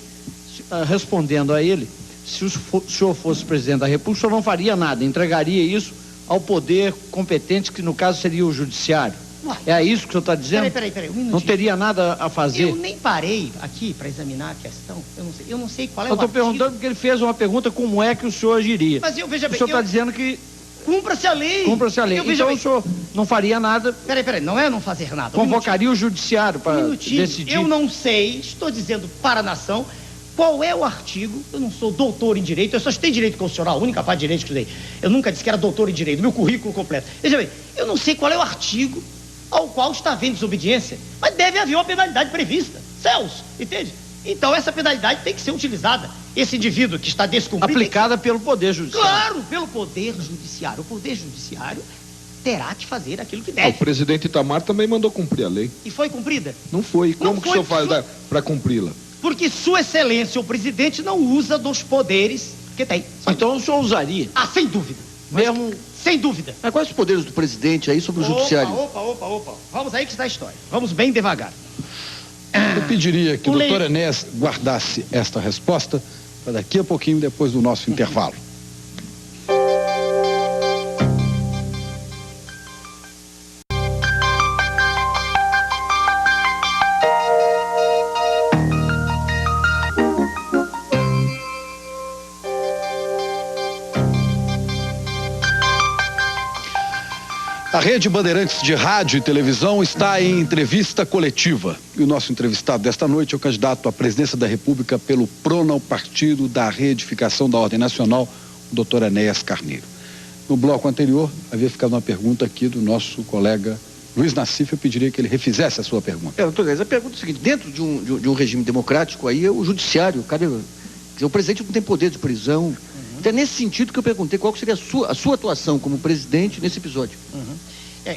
respondendo a ele, se o senhor fosse presidente da República, o senhor não faria nada, entregaria isso ao poder competente, que no caso seria o judiciário. É isso que o senhor está dizendo? Peraí, um minutinho. Não teria nada a fazer? Eu nem parei aqui para examinar a questão. Eu não sei qual é o artigo. Eu estou perguntando porque ele fez uma pergunta, como é que o senhor agiria? Mas veja bem, o senhor está dizendo que... Cumpra-se a lei. Cumpra-se a lei. Então o senhor não faria nada... Peraí, não é não fazer nada. Convocaria o judiciário para decidir? Eu não sei, estou dizendo para a nação, qual é o artigo. Eu não sou doutor em direito, eu só estudei direito constitucional, a única parte de direito que estudei. Eu nunca disse que era doutor em direito, meu currículo completo. Veja bem, eu não sei qual é o artigo ao qual está havendo desobediência, mas deve haver uma penalidade prevista. Celso, entende? Então essa penalidade tem que ser utilizada. Esse indivíduo que está descumprindo... Aplicada pelo Poder Judiciário. Claro, pelo Poder Judiciário. O Poder Judiciário terá que fazer aquilo que O deve. presidente Itamar também mandou cumprir a lei. E foi cumprida? Não foi. Como que o senhor faz para cumpri-la? Porque Sua Excelência, o presidente, não usa dos poderes que tem. Então o senhor usaria? Ah, sem dúvida. Mesmo... Sem dúvida. Mas quais os poderes do presidente aí sobre o judiciário? Opa. Vamos aí que está a história. Vamos bem devagar. Eu pediria que o lei- doutor Enéas guardasse esta resposta para daqui a pouquinho, depois do nosso intervalo. A Rede Bandeirantes de Rádio e Televisão está em entrevista coletiva. E o nosso entrevistado desta noite é o candidato à presidência da República pelo PRONA, o Partido da Reedificação da Ordem Nacional, o doutor Enéas Carneiro. No bloco anterior, havia ficado uma pergunta aqui do nosso colega Luiz Nassif. Eu pediria que ele refizesse a sua pergunta. Doutor Enéas, a pergunta é a seguinte: dentro de um regime democrático, aí o judiciário, cadê? Quer dizer, o presidente não tem poder de prisão. Então é nesse sentido que eu perguntei qual seria a sua atuação como presidente nesse episódio.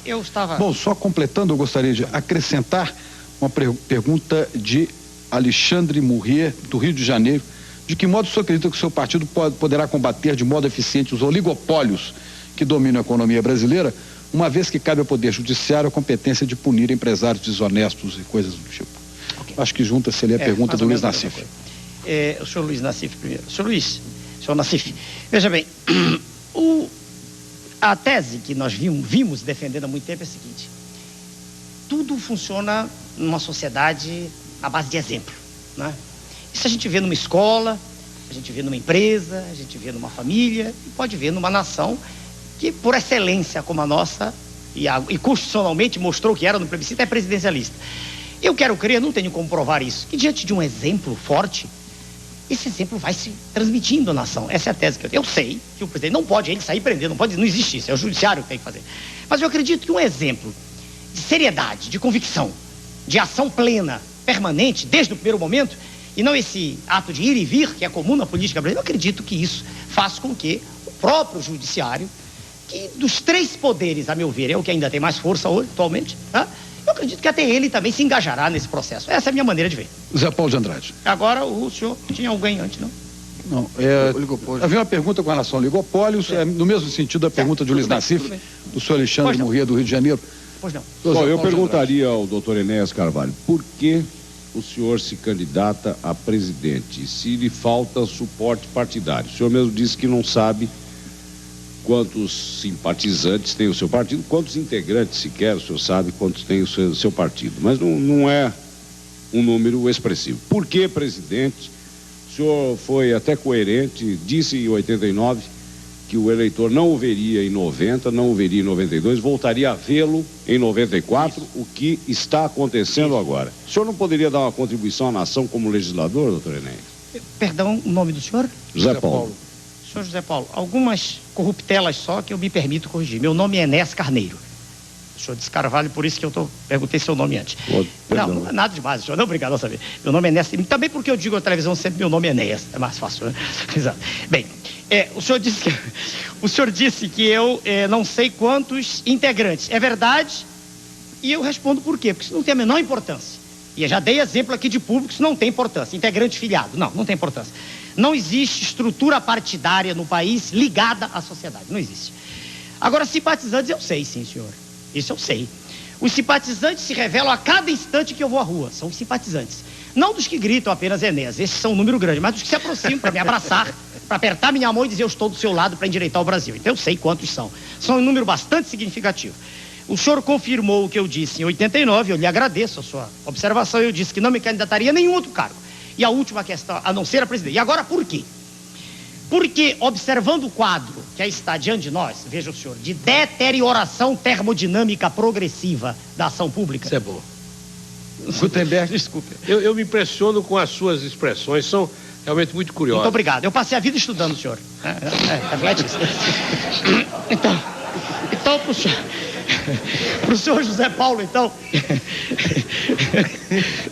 Eu estava... Bom, só completando, eu gostaria de acrescentar uma pergunta de Alexandre Murrier, do Rio de Janeiro. De que modo o senhor acredita que o seu partido poderá combater de modo eficiente os oligopólios que dominam a economia brasileira, uma vez que cabe ao Poder Judiciário a competência de punir empresários desonestos e coisas do tipo? Okay. Acho que junta-se ali a pergunta do Luiz Nassif. O senhor Luiz Nassif primeiro. Senhor Nassif, veja bem, a tese que nós vimos defendendo há muito tempo é a seguinte: tudo funciona numa sociedade à base de exemplo, né? Isso a gente vê numa escola, a gente vê numa empresa, a gente vê numa família e pode ver numa nação que, por excelência como a nossa, e constitucionalmente mostrou que era no plebiscito, é presidencialista. Eu quero crer, não tenho como provar isso, que diante de um exemplo forte, esse exemplo vai se transmitindo à nação. Essa é a tese que eu tenho. Eu sei que o presidente não pode ele sair prendendo, não existe isso, é o judiciário que tem que fazer. Mas eu acredito que um exemplo de seriedade, de convicção, de ação plena, permanente, desde o primeiro momento, e não esse ato de ir e vir, que é comum na política brasileira, eu acredito que isso faz com que o próprio judiciário, que dos três poderes, a meu ver, é o que ainda tem mais força hoje, atualmente, né? Eu acredito que até ele também se engajará nesse processo. Essa é a minha maneira de ver. Zé Paulo de Andrade. Agora, o senhor tinha alguém antes, não? Não, havia uma pergunta com relação ao oligopólio, no mesmo sentido da pergunta de Luiz Nassif, do senhor Alexandre Murrier, do Rio de Janeiro. Pois não. Bom, eu perguntaria ao doutor Enéas Carvalho, por que o senhor se candidata a presidente se lhe falta suporte partidário? O senhor mesmo disse que não sabe quantos simpatizantes tem o seu partido, quantos integrantes sequer o senhor sabe quantos tem o seu partido, mas não é um número expressivo. Por que, presidente? O senhor foi até coerente, disse em 89 que o eleitor não o veria em 90, não o veria em 92, voltaria a vê-lo em 94, o que está acontecendo agora. O senhor não poderia dar uma contribuição à nação como legislador, doutor Enéas? Perdão, o nome do senhor? José Paulo. Senhor José Paulo, algumas corruptelas só que eu me permito corrigir. Meu nome é Enéas Carneiro. O senhor disse Carvalho, por isso que eu perguntei seu nome antes. Não, nada demais, senhor. Não, obrigado a saber. Meu nome é Enéas. Também porque eu digo na televisão sempre meu nome é Enéas. É mais fácil, né? Exato. Bem, o senhor disse que eu não sei quantos integrantes. É verdade? E eu respondo por quê? Porque isso não tem a menor importância. E eu já dei exemplo aqui de público, isso não tem importância. Integrante filiado, não tem importância. Não existe estrutura partidária no país ligada à sociedade. Não existe. Agora, simpatizantes eu sei, sim, senhor. Isso eu sei. Os simpatizantes se revelam a cada instante que eu vou à rua. São os simpatizantes. Não dos que gritam apenas Enéas. Esses são um número grande. Mas dos que se aproximam para me abraçar, para apertar minha mão e dizer eu estou do seu lado para endireitar o Brasil. Então eu sei quantos são. São um número bastante significativo. O senhor confirmou o que eu disse em 89. Eu lhe agradeço a sua observação. Eu disse que não me candidataria a nenhum outro cargo. E a última questão, a não ser a presidente. E agora por quê? Porque, observando o quadro que aí está diante de nós, veja o senhor, de deterioração termodinâmica progressiva da ação pública. Isso é bom. Gutenberg, desculpe. Eu me impressiono com as suas expressões, são realmente muito curiosas. Muito obrigado. Eu passei a vida estudando, senhor. Reflete isso. Então, Pro senhor José Paulo, então.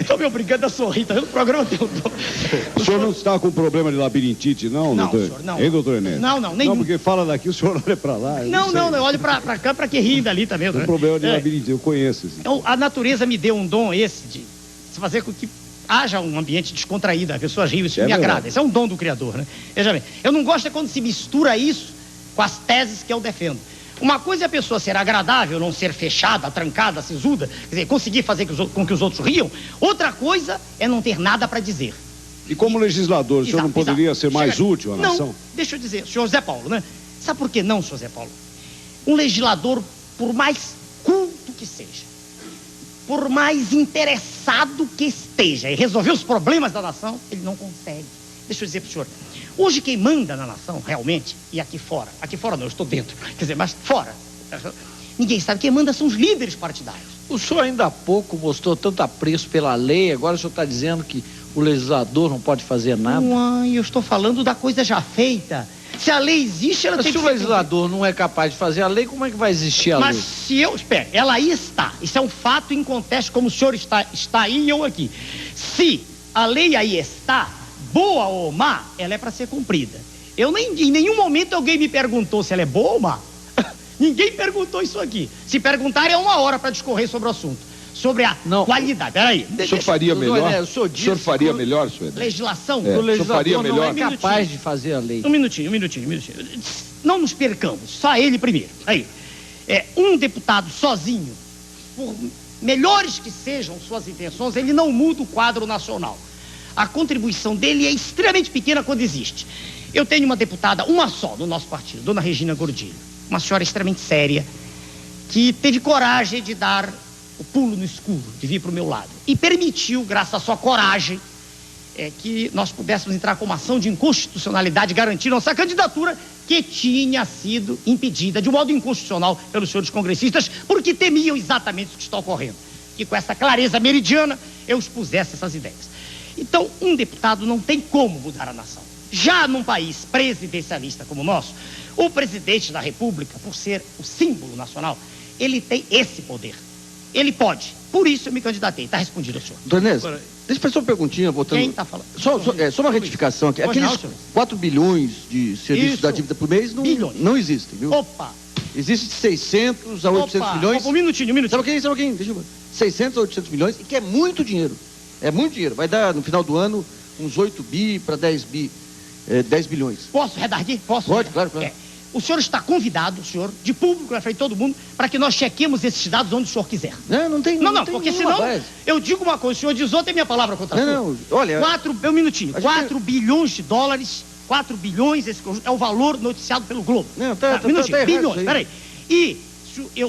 Tô me obrigando a sorrir, tá vendo? O programa tem um... O senhor não está com problema de labirintite, não, Não, doutor? senhor, não. Hein, doutor Enéas? Não, nenhum. Não, porque fala daqui, o senhor olha pra lá. Não, eu olho pra cá, pra que rir dali também. Tem problema de labirintite, eu conheço. Então, a natureza me deu um dom esse de fazer com que haja um ambiente descontraído, a pessoa ri, isso me agrada. Isso é um dom do Criador, né? Veja bem, eu não gosto é quando se mistura isso com as teses que eu defendo. Uma coisa é a pessoa ser agradável, não ser fechada, trancada, sisuda, quer dizer, conseguir fazer com que os outros riam. Outra coisa é não ter nada para dizer. E como legislador, o senhor não poderia ser mais útil à nação? Não, deixa eu dizer, senhor Zé Paulo, né? Sabe por que não, senhor Zé Paulo? Um legislador, por mais culto que seja, por mais interessado que esteja em resolver os problemas da nação, ele não consegue. Deixa eu dizer para o senhor, hoje quem manda na nação, realmente, e aqui fora não, eu estou dentro, quer dizer, mas fora, ninguém sabe, quem manda são os líderes partidários. O senhor ainda há pouco mostrou tanto apreço pela lei, agora o senhor está dizendo que o legislador não pode fazer nada? Uai, eu estou falando da coisa já feita. Se a lei existe, ela tem que ser... Se o legislador não é capaz de fazer a lei, como é que vai existir a lei? Mas se eu... Espera, ela aí está. Isso é um fato inconteste, como o senhor está aí e eu aqui. Se a lei aí está, boa ou má, ela é para ser cumprida. Em nenhum momento alguém me perguntou se ela é boa ou má. Ninguém perguntou isso aqui. Se perguntar, é 1 hora para discorrer sobre o assunto. Sobre a qualidade. Peraí. O senhor faria melhor? O senhor faria melhor, senhor? Legislação? O legislador não é capaz capaz de fazer a lei. Um minutinho. Não nos percamos. Só ele primeiro. Aí. Um deputado sozinho, por melhores que sejam suas intenções, ele não muda o quadro nacional. A contribuição dele é extremamente pequena quando existe. Eu tenho uma deputada, uma só, do nosso partido, dona Regina Gordilho. Uma senhora extremamente séria, que teve coragem de dar o pulo no escuro, de vir para o meu lado. E permitiu, graças à sua coragem, que nós pudéssemos entrar com uma ação de inconstitucionalidade, garantir nossa candidatura, que tinha sido impedida de um modo inconstitucional pelos senhores congressistas, porque temiam exatamente o que está ocorrendo. Que com essa clareza meridiana eu expusesse essas ideias. Então, um deputado não tem como mudar a nação. Já num país presidencialista como o nosso, o presidente da República, por ser o símbolo nacional, ele tem esse poder. Ele pode. Por isso eu me candidatei. Está respondido, senhor. Doutor Enéas, deixa eu fazer uma perguntinha, voltando... Quem está falando? Só uma retificação aqui. Aqueles 4 bilhões de serviços da dívida por mês não existem, viu? Opa! Existe de 600 a 800 milhões. Um minutinho. Sabe o que? Deixa eu ver. 600 a 800 milhões, e que é muito dinheiro. É muito dinheiro. Vai dar, no final do ano, uns 8 bi para 10 bilhões. Posso redarguir? Posso? Pode, claro. O senhor está convidado, de público, na frente de todo mundo, para que nós chequemos esses dados onde o senhor quiser. Não tem. Não, porque senão eu digo uma coisa, o senhor diz outra, é minha palavra contra a sua. Não, olha... 4 bilhões de dólares, 4 bilhões, esse é o valor noticiado pelo Globo. Não, bilhões, peraí. E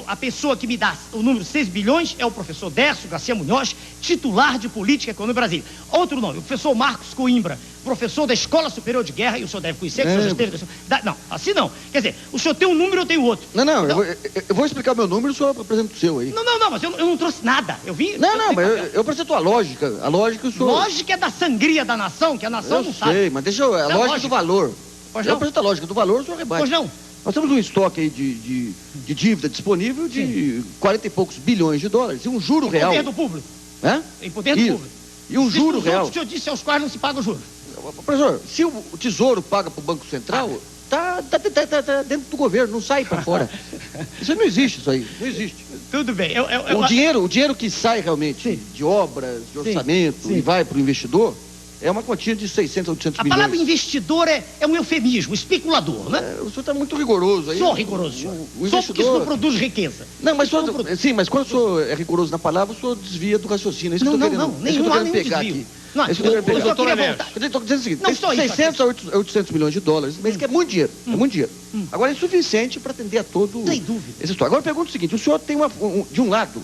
a pessoa que me dá o número 6 bilhões é o professor Décio Garcia Munhoz, titular de Política e Economia do Brasil. Outro nome, o professor Marcos Coimbra, professor da Escola Superior de Guerra, e o senhor deve conhecer, que o senhor já esteve... Não, assim não. Quer dizer, o senhor tem um número, eu tenho outro. Não, eu vou explicar o meu número, o senhor apresenta o seu aí. Não, mas eu não trouxe nada. Eu vim... Mas eu apresento a lógica. A lógica o senhor... Lógica é da sangria da nação, que a nação não sabe. Eu sei, mas deixa eu... A lógica do valor. Eu apresento a lógica do valor, o senhor rebate. Pois não. Nós temos um estoque aí de dívida disponível de 40 e poucos bilhões de dólares. E um juro real. Em poder do público. Em poder do público. E um juro real. O senhor disse aos quais não se paga o juro. Professor, se o Tesouro paga para o Banco Central, tá dentro do governo, não sai para fora. Isso não existe, isso aí. Não existe. Tudo bem. O dinheiro que sai realmente de obras, de orçamento e vai para o investidor, é uma quantia de 600 a 800 milhões. A palavra investidor é um eufemismo, especulador, né? O senhor está muito rigoroso aí. Sou rigoroso, senhor. Só porque isso não produz riqueza. Não, mas mas quando o senhor é rigoroso na palavra, o senhor desvia do raciocínio. É isso que eu estou querendo pegar aqui. Não, eu só queria voltar. Eu estou dizendo o seguinte, 600 a 800 milhões de dólares, mas que é muito dinheiro, Agora é insuficiente para atender a todo... Sem dúvida. Essa história. Agora eu pergunto o seguinte, o senhor tem de um lado...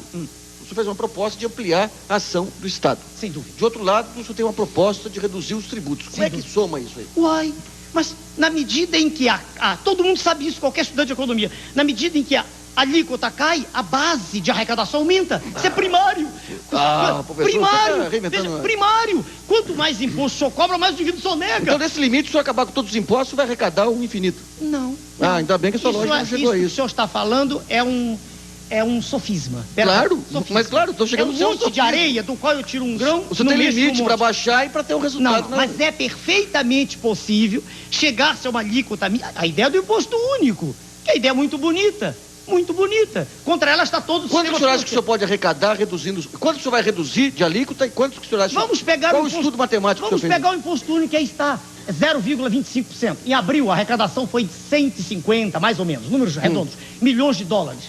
O senhor fez uma proposta de ampliar a ação do Estado. Sem dúvida. De outro lado, o senhor tem uma proposta de reduzir os tributos. Como é que soma isso aí? Uai, mas na medida em que todo mundo sabe isso, qualquer estudante de economia, na medida em que a alíquota cai, a base de arrecadação aumenta. Isso é primário. Primário. Quanto mais imposto o senhor cobra, mais o indivíduo sonega. Então, nesse limite, se o senhor acabar com todos os impostos, vai arrecadar o infinito. Não. Ainda bem que a sua lógica não chegou a isso. O que o senhor está falando é é um sofisma. Claro, sofisma. mas claro, estou chegando no no seu monte de sofisma. Areia do qual eu tiro um grão. Você tem limite para baixar e para ter um resultado. Não, mas é perfeitamente possível chegar-se a uma alíquota. A ideia do imposto único, que é a ideia muito bonita. Muito bonita. Contra ela está todo o sistema. Quanto o senhor acha que o senhor pode arrecadar reduzindo? Quanto o senhor vai reduzir de alíquota e quanto que o senhor acha? Vamos pegar qual o estudo matemático que o senhor fez? Vamos pegar o imposto único que aí está. 0,25%. Em abril, a arrecadação foi de 150, mais ou menos, números redondos, milhões de dólares.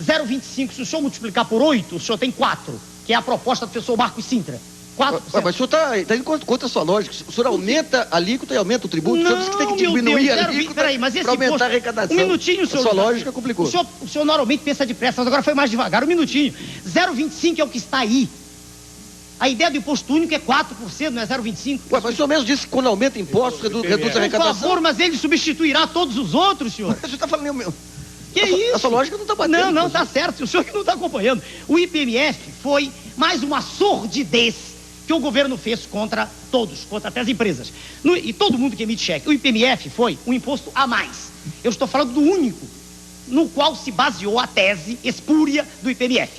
0,25, se o senhor multiplicar por 8, o senhor tem 4, que é a proposta do professor Marcos Sintra. 4%. Mas o senhor está indo contra a sua lógica. O senhor aumenta a alíquota e aumenta o tributo. Não, o senhor disse que tem que diminuir a alíquota para aumentar a arrecadação. Um minutinho, senhor. A sua lógica complicou. O senhor normalmente pensa depressa, mas agora foi mais devagar. Um minutinho. 0,25 é o que está aí. A ideia do imposto único é 4%, não é 0,25%. Mas o senhor mesmo disse que quando aumenta impostos, reduz a arrecadação. Por favor, mas ele substituirá todos os outros, senhor. Mas o senhor está falando meu. Que isso? A sua lógica não está batendo. Não, está certo. O senhor que não está acompanhando. O IPMF foi mais uma sordidez que o governo fez contra todos, contra até as empresas. E todo mundo que emite cheque. O IPMF foi um imposto a mais. Eu estou falando do único no qual se baseou a tese espúria do IPMF.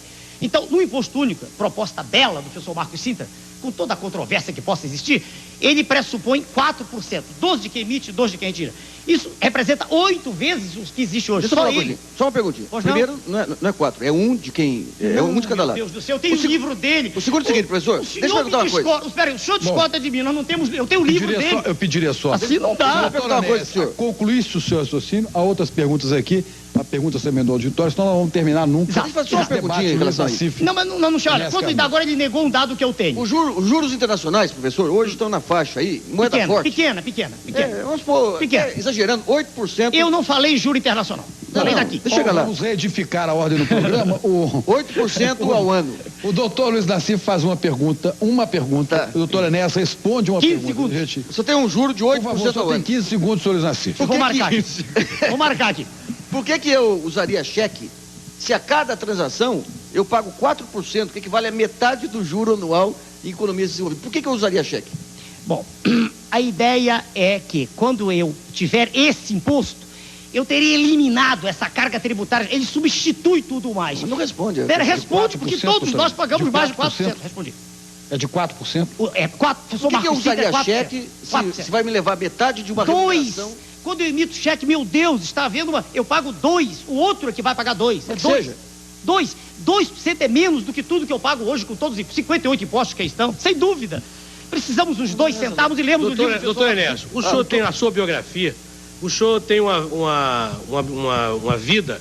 Então, no imposto único, proposta bela do professor Marcos Sintra, com toda a controvérsia que possa existir, ele pressupõe 4%. 12 de quem emite, 12 de quem retira. Isso representa 8 vezes o que existe hoje. Só uma perguntinha. Primeiro, não é 4, é 1 de quem... É 1 de cada lado. Meu Deus do céu, eu tenho o livro dele. O segundo é o seguinte, professor, deixa eu perguntar uma coisa. Espera aí, o senhor discorda de mim, nós não temos... Eu tenho o livro dele. Eu pediria só... Assim não dá. Deixa eu perguntar uma coisa, senhor. Concluísse o seu raciocínio, há outras perguntas aqui, a pergunta se emendou ao auditório, senão nós vamos terminar nunca. Deixa eu fazer uma perguntinha em relação a isso. Não, mas não, olha, quanto ainda agora ele negou um dado que eu tenho. Os juros internacionais, professor, hoje estão na faixa aí, moeda forte. Pequena. Vamos pôr, exagerando, 8%. Eu não falei juro internacional. Falei daqui. Deixa eu chegar lá. Vamos reedificar a ordem do programa. 8% ao ano. O doutor Luiz Nassif faz uma pergunta. Tá. O doutor Enéas responde uma 15 pergunta. segundos. Você tem um juro de 8% Por favor, ao ano. tem 15 segundos, senhor Luiz Nassif. Vou marcar aqui. Vou marcar aqui. Por que eu usaria cheque se a cada transação eu pago 4%, que equivale a metade do juro anual em economias desenvolvidas? Por que eu usaria cheque? Bom, a ideia é que quando eu tiver esse imposto, eu teria eliminado essa carga tributária. Ele substitui tudo mais. Mas não responde. Responde, porque todos nós pagamos mais de 4%. Respondi. É de 4%? É 4%. Por que eu usaria cheque se vai me levar metade de uma remuneração? Quando eu emito cheque, meu Deus, está havendo uma... Eu pago 2, o outro é que vai pagar 2. É 2. 2% é menos do que tudo que eu pago hoje com todos os 58 impostos que aí estão, sem dúvida. Precisamos uns 2 centavos e lemos o livro. Doutor Enéas, o senhor tem na sua biografia, o senhor tem uma vida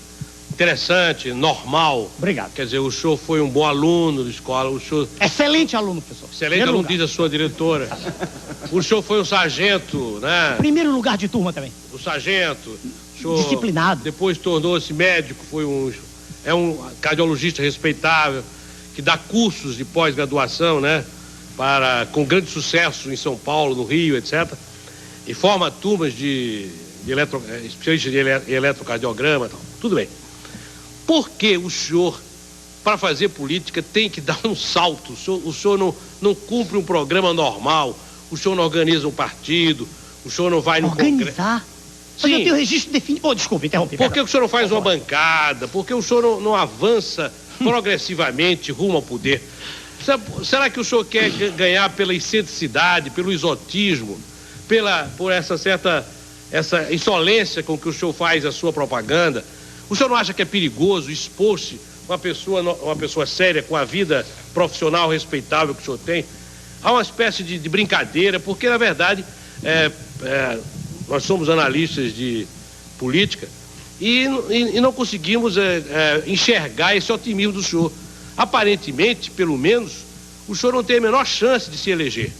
interessante, normal. Obrigado. Quer dizer, o senhor foi um bom aluno de escola, o senhor... Excelente aluno, professor. Excelente aluno, diz a sua diretora. O senhor foi um sargento, né? Primeiro lugar de turma também. O sargento. O senhor disciplinado. Depois tornou-se médico, é um cardiologista respeitável, que dá cursos de pós-graduação, né? Com grande sucesso em São Paulo, no Rio, etc. E forma turmas especialistas de eletrocardiograma e tal. Tudo bem. Por que o senhor, para fazer política, tem que dar um salto? O senhor não cumpre um programa normal, o senhor não organiza um partido, o senhor não vai no Congresso. Organizar? Mas eu tenho registro definido. Desculpa, interrompi. Por que o senhor não faz uma bancada? Por que o senhor não avança progressivamente rumo ao poder? Será que o senhor quer ganhar pela excentricidade, pelo exotismo, por essa insolência com que o senhor faz a sua propaganda? O senhor não acha que é perigoso expor-se uma pessoa séria, com a vida profissional respeitável que o senhor tem, a uma espécie de brincadeira? Porque, na verdade, nós somos analistas de política e não conseguimos enxergar esse otimismo do senhor. Aparentemente, pelo menos, o senhor não tem a menor chance de se eleger.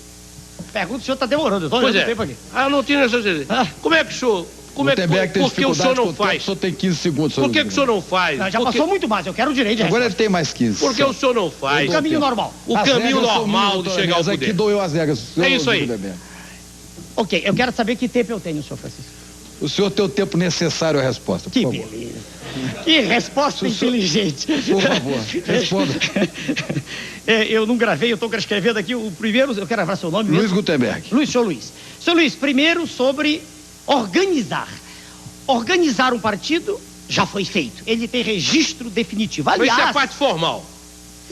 Pergunta, o senhor está demorando. Eu estou olhando o tempo aqui. Não tinha chance de se eleger. Como é que o senhor... Por que o senhor não faz? O senhor tem 15 segundos. Por que o senhor não faz? Já passou muito mais, eu quero o direito de resposta. Agora ele tem mais 15. Por que o senhor não faz? O caminho normal. O caminho normal de chegar ao poder. Aqui doeu as regras. É isso aí. Ok, eu quero saber que tempo eu tenho, senhor Francisco. O senhor tem o tempo necessário à resposta, por favor. Beleza. Que resposta inteligente. Por favor, responda. Eu não gravei, eu estou escrevendo aqui o primeiro, eu quero gravar seu nome mesmo. Luiz Gutenberg. Senhor Luiz. Senhor Luiz, primeiro sobre organizar. Organizar um partido já foi feito. Ele tem registro definitivo. Mas Aliás... isso é parte formal.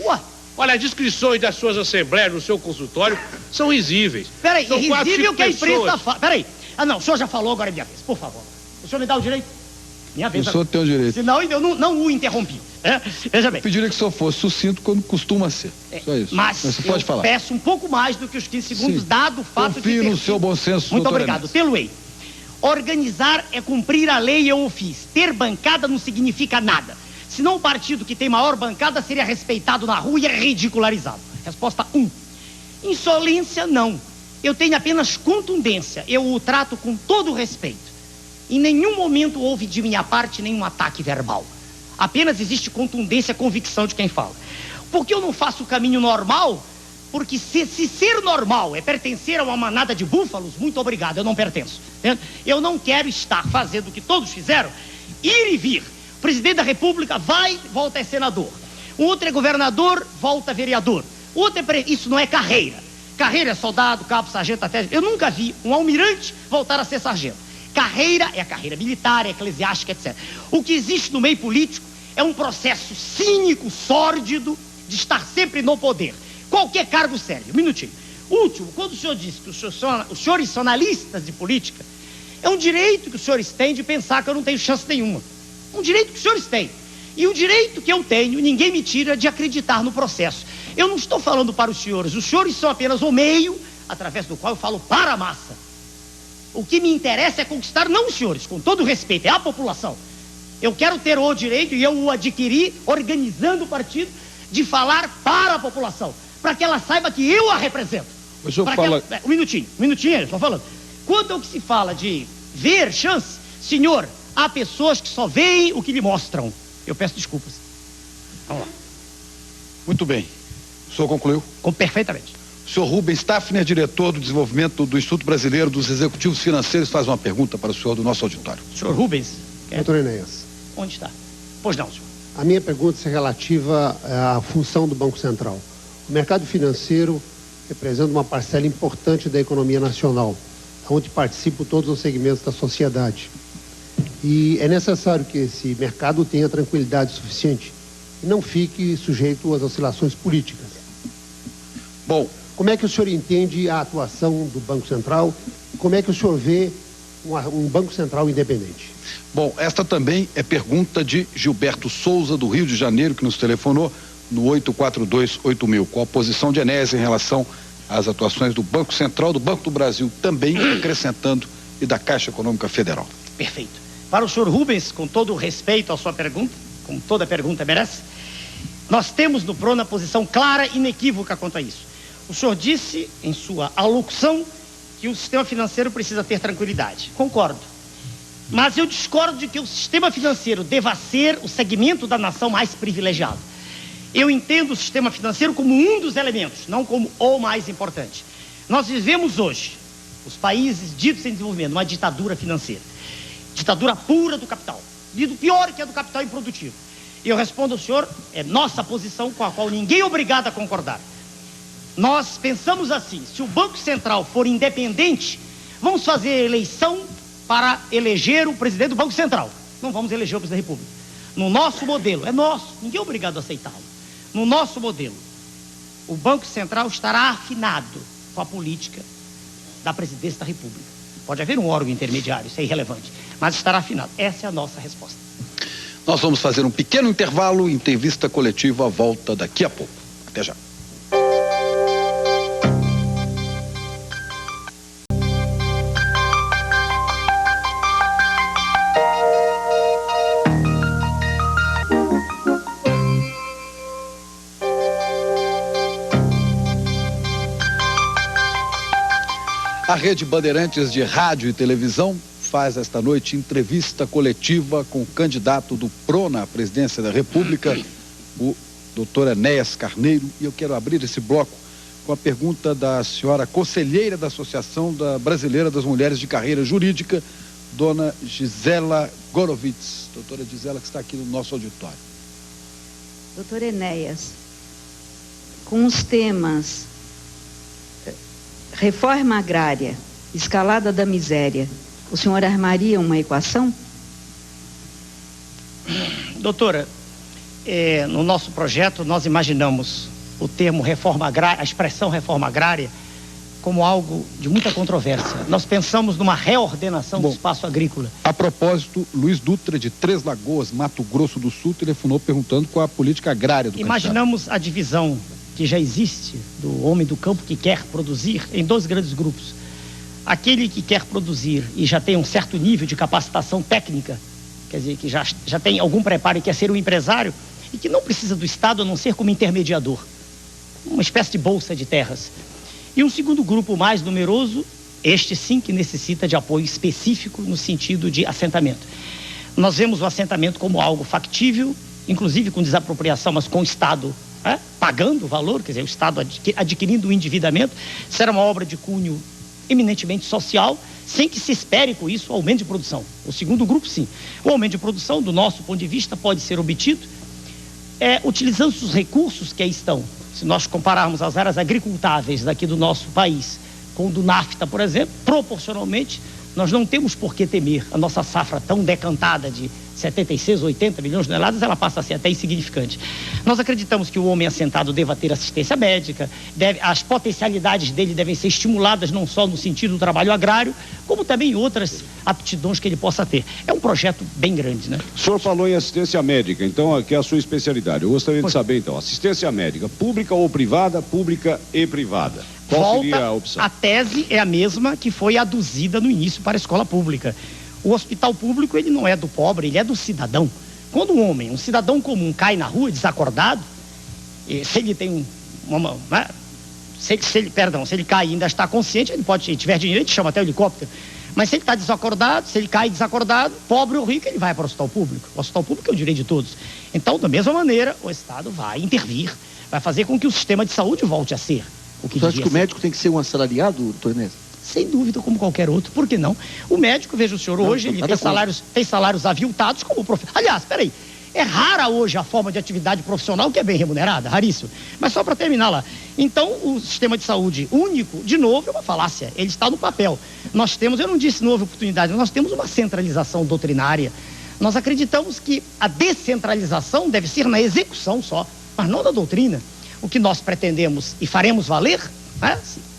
Ué? Olha, as descrições das suas assembleias no seu consultório são risíveis. Peraí, são risível que a imprensa pessoas. fala. Peraí. Ah, não, o senhor já falou, agora é minha vez, por favor. O senhor me dá o direito? Minha vez. O senhor tem o direito. Senão eu não o interrompi. Veja bem. Eu pediria que o senhor fosse sucinto quando costuma ser. Só isso. Mas você pode falar. Peço um pouco mais do que os 15 segundos, Sim. dado o fato Confio de ter no seu bom senso, Muito doutor obrigado. Enéas. Pelo EI. Organizar é cumprir a lei, eu o fiz. Ter bancada não significa nada. Senão o partido que tem maior bancada seria respeitado na rua e é ridicularizado. Resposta 1. Insolência, não. Eu tenho apenas contundência. Eu o trato com todo respeito. Em nenhum momento houve de minha parte nenhum ataque verbal. Apenas existe contundência, convicção de quem fala. Porque eu não faço o caminho normal? Porque se ser normal é pertencer a uma manada de búfalos, muito obrigado, eu não pertenço. Entende? Eu não quero estar fazendo o que todos fizeram, ir e vir. O presidente da República vai, volta a senador. O outro é governador, volta a vereador. O outro é isso não é carreira. Carreira é soldado, cabo, sargento, até... Eu nunca vi um almirante voltar a ser sargento. Carreira é a carreira militar, é eclesiástica, etc. O que existe no meio político é um processo cínico, sórdido, de estar sempre no poder. Qualquer cargo serve. Um minutinho. Último, quando o senhor disse que os senhores são analistas de política, é um direito que os senhores têm de pensar que eu não tenho chance nenhuma. Um direito que os senhores têm. E o direito que eu tenho, ninguém me tira de acreditar no processo. Eu não estou falando para os senhores são apenas o meio através do qual eu falo para a massa. O que me interessa é conquistar, não os senhores, com todo respeito, é a população. Eu quero ter o direito, e eu o adquiri organizando o partido, de falar para a população, para que ela saiba que eu a represento. O senhor fala... Um minutinho, eu estou falando. Quanto ao que se fala de ver chance, senhor, há pessoas que só veem o que lhe mostram. Eu peço desculpas. Vamos lá. Muito bem. O senhor concluiu? Perfeitamente. O senhor Rubens Staffner, diretor do desenvolvimento do Instituto Brasileiro dos Executivos Financeiros, faz uma pergunta para o senhor do nosso auditório. Senhor Rubens? Doutor Enéas. Onde está? Pois não, senhor. A minha pergunta é relativa à função do Banco Central. O mercado financeiro representa uma parcela importante da economia nacional, onde participam todos os segmentos da sociedade. E é necessário que esse mercado tenha tranquilidade suficiente e não fique sujeito às oscilações políticas. Bom, como é que o senhor entende a atuação do Banco Central? Como é que o senhor vê um Banco Central independente? Bom, esta também é pergunta de Gilberto Souza, do Rio de Janeiro, que nos telefonou no 842-8000. Qual a posição de Enéas em relação às atuações do Banco Central, do Banco do Brasil, também acrescentando, e da Caixa Econômica Federal? Perfeito. Para o senhor Rubens, com todo o respeito à sua pergunta, como toda pergunta merece, nós temos no PRONA posição clara e inequívoca quanto a isso. O senhor disse, em sua alocução, que o sistema financeiro precisa ter tranquilidade. Concordo. Mas eu discordo de que o sistema financeiro deva ser o segmento da nação mais privilegiado. Eu entendo o sistema financeiro como um dos elementos, não como o mais importante. Nós vivemos hoje, os países ditos em desenvolvimento, uma ditadura financeira. Ditadura pura do capital. E do pior que é do capital improdutivo. E eu respondo ao senhor, é nossa posição com a qual ninguém é obrigado a concordar. Nós pensamos assim, se o Banco Central for independente, vamos fazer eleição para eleger o presidente do Banco Central. Não vamos eleger o presidente da República. No nosso modelo, é nosso, ninguém é obrigado a aceitá-lo. No nosso modelo, o Banco Central estará afinado com a política da presidência da República. Pode haver um órgão intermediário, isso é irrelevante, mas estará afinado. Essa é a nossa resposta. Nós vamos fazer um pequeno intervalo, entrevista coletiva, volta daqui a pouco. Até já. A Rede Bandeirantes de Rádio e Televisão faz esta noite entrevista coletiva com o candidato do PRONA à presidência da República, o doutor Enéas Carneiro, e eu quero abrir esse bloco com a pergunta da senhora conselheira da Associação Brasileira das Mulheres de Carreira Jurídica, dona Gisela Gorovitz. Doutora Gisela, que está aqui no nosso auditório. Doutor Enéas, com os temas reforma agrária, escalada da miséria, o senhor armaria uma equação? Doutora, no nosso projeto nós imaginamos o termo reforma agrária, a expressão reforma agrária, como algo de muita controvérsia. Nós pensamos numa reordenação do espaço agrícola. A propósito, Luiz Dutra, de Três Lagoas, Mato Grosso do Sul, telefonou perguntando qual a política agrária do Imaginamos a divisão que já existe do homem do campo que quer produzir em 2 grandes grupos. Aquele que quer produzir e já tem um certo nível de capacitação técnica, quer dizer, que já tem algum preparo e quer ser um empresário, e que não precisa do Estado a não ser como intermediador, uma espécie de bolsa de terras. E um segundo grupo mais numeroso, este sim que necessita de apoio específico no sentido de assentamento. Nós vemos o assentamento como algo factível, inclusive com desapropriação, mas com o Estado pagando o valor, quer dizer, o Estado adquirindo o endividamento. Será uma obra de cunho eminentemente social, sem que se espere com isso o aumento de produção. O segundo grupo, sim. O aumento de produção, do nosso ponto de vista, pode ser obtido utilizando os recursos que aí estão. Se nós compararmos as áreas agricultáveis daqui do nosso país com o do NAFTA, por exemplo, proporcionalmente, nós não temos por que temer a nossa safra tão decantada de 76, 80 milhões de toneladas, ela passa a ser até insignificante. Nós acreditamos que o homem assentado deva ter assistência médica, as potencialidades dele devem ser estimuladas não só no sentido do trabalho agrário, como também outras aptidões que ele possa ter. É um projeto bem grande, né? O senhor falou em assistência médica, então aqui é a sua especialidade. Eu gostaria de saber, então, assistência médica, pública ou privada, pública e privada. Qual seria a opção? A tese é a mesma que foi aduzida no início para a escola pública. O hospital público, ele não é do pobre, ele é do cidadão. Quando um cidadão comum, cai na rua desacordado, se ele tem se ele cai e ainda está consciente, ele pode, se tiver dinheiro, ele chama até o helicóptero. Mas se ele está desacordado, se ele cai desacordado, pobre ou rico, ele vai para o hospital público. O hospital público é o direito de todos. Então, da mesma maneira, o Estado vai intervir, vai fazer com que o sistema de saúde volte a ser o que Você acha que o médico tem que ser um assalariado, doutor Inês? Sem dúvida, como qualquer outro. Por que não? O médico, veja o senhor, hoje ele tem salários aviltados como professor. Aliás, peraí, é rara hoje a forma de atividade profissional que é bem remunerada, raríssimo. Mas só para terminar lá. Então, o sistema de saúde único, de novo, é uma falácia. Ele está no papel. Nós temos, eu não disse não houve oportunidade, nós temos uma centralização doutrinária. Nós acreditamos que a descentralização deve ser na execução só, mas não na doutrina. O que nós pretendemos e faremos valer,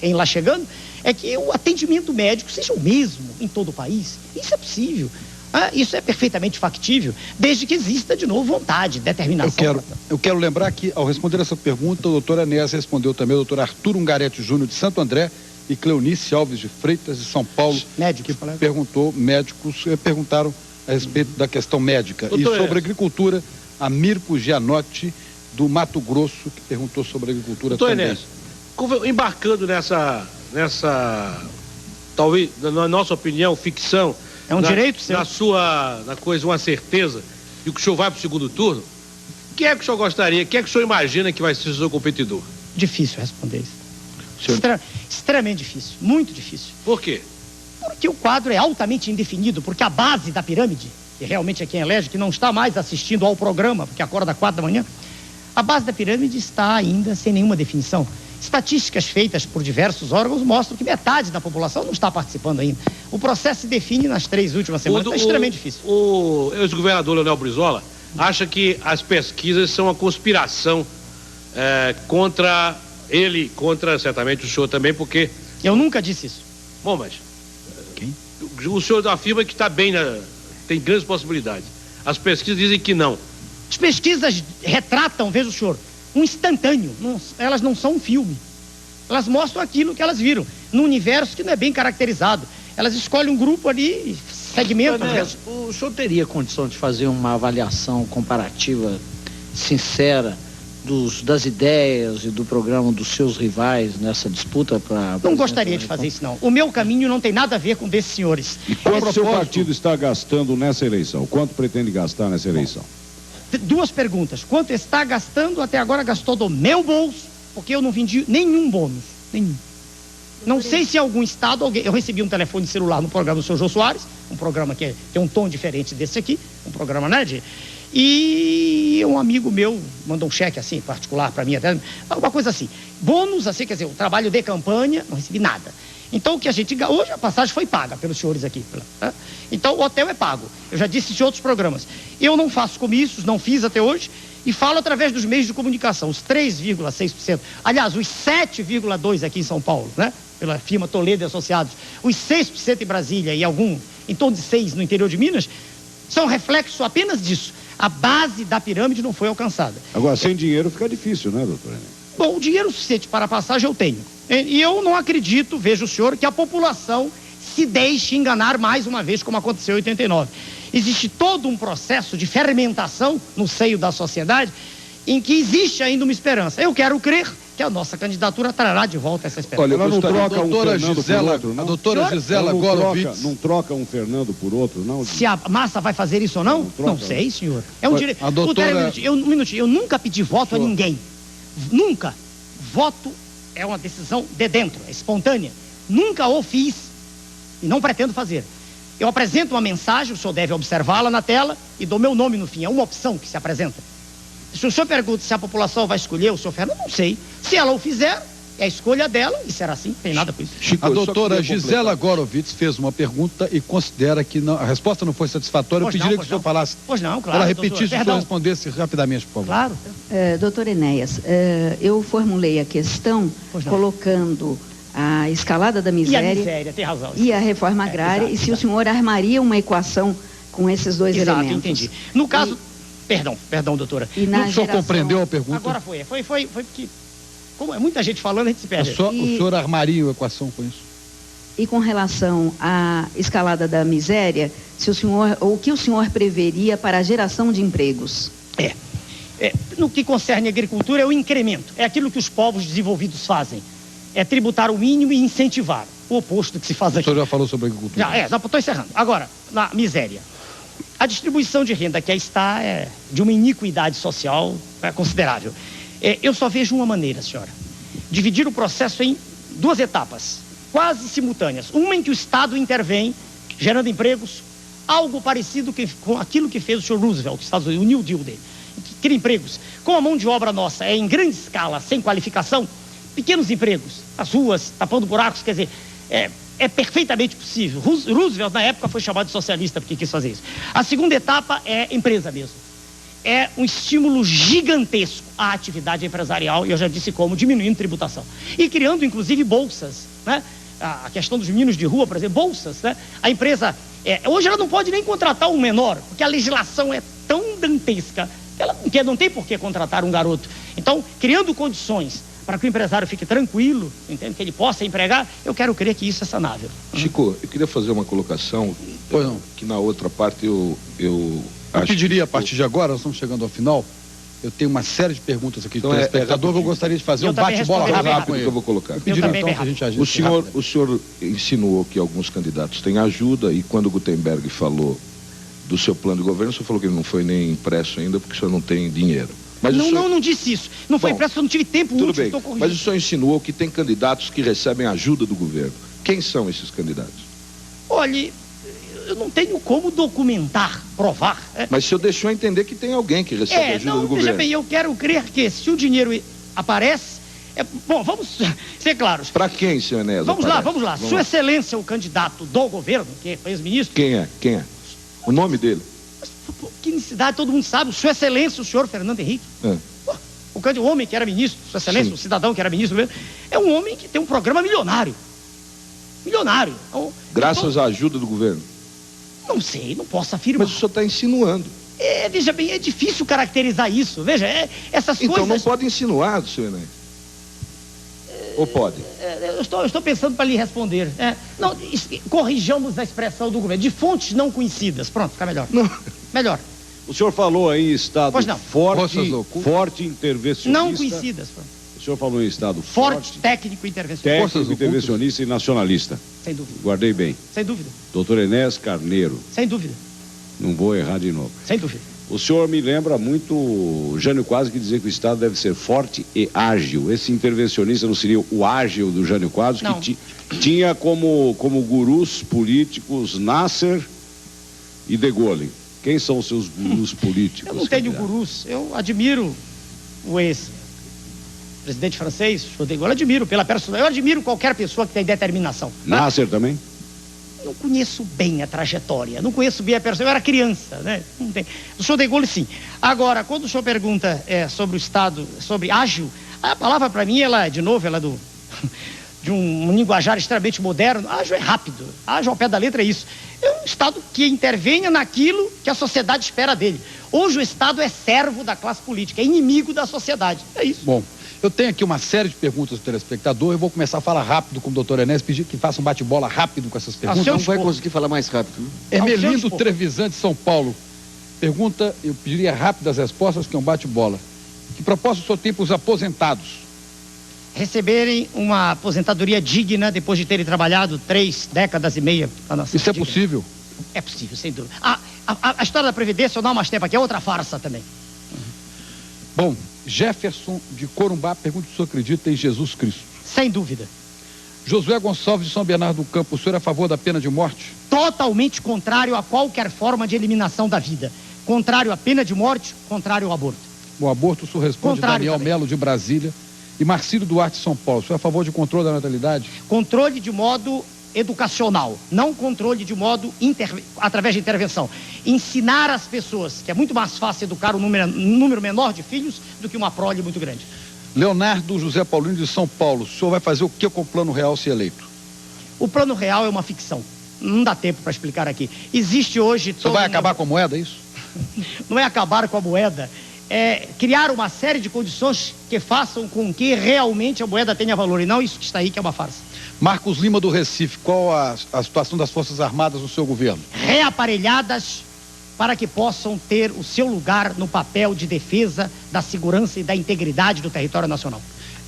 em lá chegando, é que o atendimento médico seja o mesmo em todo o país. Isso é possível. Isso é perfeitamente factível, desde que exista, de novo, vontade, determinação. Eu quero lembrar que, ao responder essa pergunta, o doutor Enéas respondeu também o doutor Arthur Ungarete Júnior, de Santo André, e Cleonice Alves de Freitas, de São Paulo, médicos, que perguntaram a respeito da questão médica. Doutor, e sobre agricultura, a Mirko Gianotti, do Mato Grosso, que perguntou sobre agricultura doutor também. Enéas, embarcando nessa, talvez, na nossa opinião, ficção, é um direito seu. Na coisa, uma certeza, e que o senhor vai para o segundo turno, quem é que o senhor gostaria, quem é que o senhor imagina que vai ser o seu competidor? Difícil responder isso. Extremamente difícil, muito difícil. Por quê? Porque o quadro é altamente indefinido, porque a base da pirâmide, que realmente é quem elege, que não está mais assistindo ao programa, porque acorda às 4 da manhã, a base da pirâmide está ainda sem nenhuma definição. Estatísticas feitas por diversos órgãos mostram que metade da população não está participando ainda. O processo se define nas 3 últimas semanas. É extremamente difícil. O ex-governador Leonel Brizola acha que as pesquisas são uma conspiração contra ele, contra certamente o senhor também, porque... Eu nunca disse isso. Bom, mas... Quem? O senhor afirma que está bem, tem grandes possibilidades. As pesquisas dizem que não. As pesquisas retratam, veja o senhor, um instantâneo, elas não são um filme. Elas mostram aquilo que elas viram, num universo que não é bem caracterizado. Elas escolhem um grupo ali, segmentam. O senhor teria condição de fazer uma avaliação comparativa, sincera, das ideias e do programa dos seus rivais nessa disputa para... Não gostaria de fazer isso, não. O meu caminho não tem nada a ver com desses senhores. E quanto o seu partido está gastando nessa eleição? Quanto pretende gastar nessa eleição? 2 perguntas. Quanto está gastando? Até agora gastou do meu bolso, porque eu não vendi nenhum bônus. Nenhum. Não sei se em algum estado alguém... Eu recebi um telefone celular no programa do Sr. Jô Soares, um programa que tem um tom diferente desse aqui, um programa, né, e um amigo meu mandou um cheque assim, particular para mim, até alguma coisa assim. Bônus, assim, quer dizer, o trabalho de campanha, não recebi nada. Então, o que a gente... Hoje a passagem foi paga pelos senhores aqui. Né? Então, o hotel é pago. Eu já disse isso em outros programas. Eu não faço comícios, não fiz até hoje, e falo através dos meios de comunicação. Os 3,6%. Aliás, os 7,2% aqui em São Paulo, né? Pela firma Toledo e Associados. Os 6% em Brasília e em torno de 6% no interior de Minas, são reflexo apenas disso. A base da pirâmide não foi alcançada. Agora, sem dinheiro fica difícil, né, doutor Enéas? Bom, o dinheiro suficiente para a passagem eu tenho. E eu não acredito, veja o senhor, que a população se deixe enganar mais uma vez, como aconteceu em 89. Existe todo um processo de fermentação no seio da sociedade em que existe ainda uma esperança. Eu quero crer que a nossa candidatura trará de volta essa esperança. Olha, ela não troca um doutora Fernando Gisela, por outro, não? a doutora Gisela Golovitz... Não troca um Fernando por outro, não? Se a massa vai fazer isso ou não? Não sei, senhor. É um direito. A doutora... Um minutinho. Eu nunca pedi voto a ninguém. Nunca. Voto é uma decisão de dentro, é espontânea. Nunca o fiz e não pretendo fazer. Eu apresento uma mensagem, o senhor deve observá-la na tela e dou meu nome no fim. É uma opção que se apresenta. Se o senhor pergunta se a população vai escolher o senhor Fernando, não sei. Se ela o fizer, é a escolha dela e será assim, não tem nada com isso. Chico, a doutora Gisela Golovitz fez uma pergunta e considera que a resposta não foi satisfatória. Eu pediria que o senhor falasse. Pois não, claro. Ela repetisse e o senhor respondesse rapidamente, por favor. Claro. Doutor Enéas, eu formulei a questão colocando a escalada da miséria, e a miséria, tem razão. E a reforma agrária, exato, e se o senhor armaria uma equação com esses dois elementos. Exato, entendi. No caso... Perdão, doutora. E na o senhor compreendeu a pergunta? Agora foi porque... Como é muita gente falando, a gente se perde. O senhor armaria uma equação com isso? E com relação à escalada da miséria, o que o senhor preveria para a geração de empregos? No que concerne a agricultura, é o incremento. É aquilo que os povos desenvolvidos fazem. É tributar o mínimo e incentivar. O oposto do que se faz aqui. O senhor já falou sobre a agricultura? Já estou encerrando. Agora, na miséria. A distribuição de renda que aí está é de uma iniquidade social considerável. Eu só vejo uma maneira, senhora. Dividir o processo em duas etapas, quase simultâneas. Uma em que o Estado intervém, gerando empregos, algo parecido com aquilo que fez o senhor Roosevelt, dos Estados Unidos, o New Deal dele. Que cria empregos. Com a mão de obra nossa em grande escala, sem qualificação, pequenos empregos, as ruas, tapando buracos, quer dizer... É perfeitamente possível. Roosevelt, na época, foi chamado de socialista porque quis fazer isso. A segunda etapa é empresa mesmo. É um estímulo gigantesco à atividade empresarial, e eu já disse como, diminuindo tributação. E criando, inclusive, bolsas, né? A questão dos meninos de rua, por exemplo, bolsas, né? A empresa, hoje ela não pode nem contratar um menor, porque a legislação é tão dantesca que ela não tem por que contratar um garoto. Então, criando condições para que o empresário fique tranquilo, entende? Que ele possa empregar, eu quero crer que isso é sanável. Chico, eu queria fazer uma colocação, que na outra parte eu pediria a partir de agora, nós estamos chegando ao final, eu tenho uma série de perguntas aqui de telespectador, eu gostaria de fazer um bate-bola rápido que eu vou colocar. Eu pediria então que a gente agisse o senhor insinuou que alguns candidatos têm ajuda, e quando o Gutenberg falou do seu plano de governo, o senhor falou que ele não foi nem impresso ainda, porque o senhor não tem dinheiro. Mas não disse isso. Não foi impresso, eu não tive tempo útil. Tudo bem, mas o senhor insinuou que tem candidatos que recebem ajuda do governo. Quem são esses candidatos? Olha, eu não tenho como documentar, provar. Mas o senhor deixou entender que tem alguém que recebe ajuda do governo. Veja bem, eu quero crer que se o dinheiro aparece... Bom, vamos ser claros. Para quem, senhor Enéas? Vamos lá. Sua Excelência, o candidato do governo, que é ex-ministro... Quem é? O nome dele? Que necessidade, todo mundo sabe. Sua Excelência, o senhor Fernando Henrique. O homem que era ministro, Sua Excelência, o cidadão que era ministro, é um homem que tem um programa milionário. Graças à ajuda do governo? Não sei, não posso afirmar. Mas o senhor está insinuando. Veja bem, é difícil caracterizar isso. Veja, essas coisas... Então não pode insinuar, senhor Enéas. Ou pode? Eu estou pensando para lhe responder. Não, corrijamos a expressão do governo. De fontes não conhecidas. Pronto, fica melhor. Não. Melhor. O senhor falou aí em estado forte intervencionista. Não conhecidas. O senhor falou em estado forte técnico intervencionista. Técnico intervencionista e nacionalista. Sem dúvida. Guardei bem. Sem dúvida. Doutor Enéas Carneiro. Sem dúvida. Não vou errar de novo. Sem dúvida. O senhor me lembra muito Jânio Quadros, que dizia que o Estado deve ser forte e ágil. Esse intervencionista não seria o ágil do Jânio Quadros, não. Que tinha como gurus políticos Nasser e De Gaulle. Quem são os seus gurus políticos? Eu não tenho gurus. Eu admiro o ex-general presidente francês, o senhor de Gaulle, eu admiro pela personalidade, eu admiro qualquer pessoa que tem determinação. Nasser também? Não conheço bem a trajetória, não conheço bem a pessoa, eu era criança, né? Não tem. O senhor de Gaulle, sim. Agora, quando o senhor pergunta sobre o Estado, sobre ágil, a palavra para mim, ela, de novo, ela é de um linguajar extremamente moderno. Ágil é rápido, ágil ao pé da letra é isso. É um Estado que intervenha naquilo que a sociedade espera dele. Hoje o Estado é servo da classe política, é inimigo da sociedade, é isso. Bom, eu tenho aqui uma série de perguntas do telespectador, eu vou começar a falar rápido com o doutor Enéas, pedir que faça um bate-bola rápido com essas perguntas. Não vai conseguir falar mais rápido. Né? Hermelindo Trevisan, de São Paulo, pergunta, eu pediria rápidas respostas, que é um bate-bola. Que proposta o senhor tem para os aposentados? Receberem uma aposentadoria digna depois de terem trabalhado 3 décadas e meia. Isso é possível? É possível, sem dúvida. A história da Previdência, eu não mais tempo aqui, é outra farsa também. Bom, Jefferson de Corumbá pergunta se o senhor acredita em Jesus Cristo. Sem dúvida. Josué Gonçalves de São Bernardo do Campo, o senhor é a favor da pena de morte? Totalmente contrário a qualquer forma de eliminação da vida. Contrário à pena de morte, contrário ao aborto. O aborto, o senhor responde Contrário Daniel também. Melo de Brasília. E Marcílio Duarte de São Paulo, o senhor é a favor de controle da natalidade? Controle de modo educacional, não controle de modo através de intervenção. Ensinar as pessoas que é muito mais fácil educar um número menor de filhos do que uma prole muito grande. Leonardo José Paulino de São Paulo, o senhor vai fazer o que com o Plano Real se eleito? O Plano Real é uma ficção. Não dá tempo para explicar aqui. Existe hoje... O senhor vai acabar com a moeda, é isso? Não é acabar com a moeda, é criar uma série de condições que façam com que realmente a moeda tenha valor, e não isso que está aí, que é uma farsa. Marcos Lima do Recife, qual a situação das Forças Armadas no seu governo? Reaparelhadas para que possam ter o seu lugar no papel de defesa da segurança e da integridade do território nacional.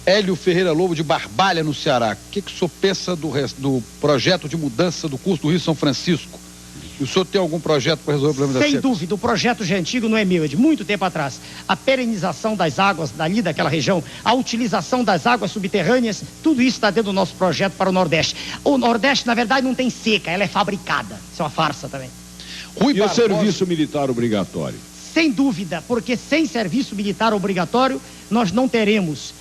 Hélio Ferreira Lobo de Barbalha, no Ceará, o que o senhor pensa do projeto de mudança do curso do Rio São Francisco? E o senhor tem algum projeto para resolver o problema da seca? Sem dúvida, o projeto já é antigo, não é meu, é de muito tempo atrás. A perenização das águas dali daquela região, a utilização das águas subterrâneas, tudo isso está dentro do nosso projeto para o Nordeste. O Nordeste, na verdade, não tem seca, ela é fabricada. Isso é uma farsa também. E o serviço militar obrigatório? Sem dúvida, porque sem serviço militar obrigatório, nós não teremos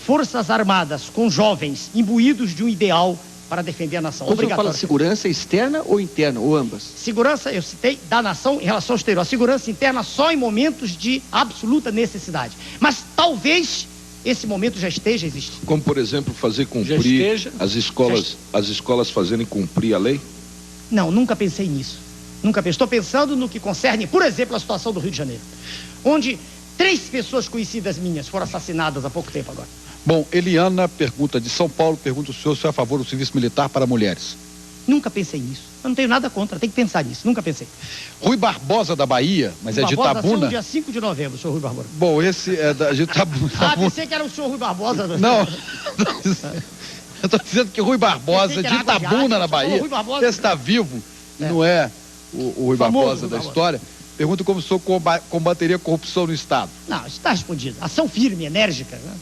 forças armadas com jovens imbuídos de um ideal para defender a nação. Quando você fala segurança externa ou interna, ou ambas? Segurança, eu citei, da nação em relação ao exterior. A segurança interna só em momentos de absoluta necessidade. Mas talvez esse momento já esteja existindo. Como, por exemplo, fazer cumprir as escolas fazerem cumprir a lei? Não, nunca pensei nisso. Nunca pensei. Estou pensando no que concerne, por exemplo, a situação do Rio de Janeiro, onde 3 pessoas conhecidas minhas foram assassinadas há pouco tempo agora. Bom, Eliana pergunta de São Paulo, pergunta se o senhor é a favor do serviço militar para mulheres. Nunca pensei nisso. Eu não tenho nada contra, tem que pensar nisso. Nunca pensei. Rui Barbosa da Bahia, mas Rui é de Barbosa, Itabuna. No dia 5 de novembro, o senhor Rui Barbosa. Bom, esse é de Itabuna. Pensei que era o senhor Rui Barbosa. Não, eu estou dizendo que Rui Barbosa de Itabuna, na Bahia, esse está vivo, não é o Rui Barbosa da história. Pergunta como o senhor combateria a corrupção no Estado. Não, isso está respondido. Ação firme, enérgica, né?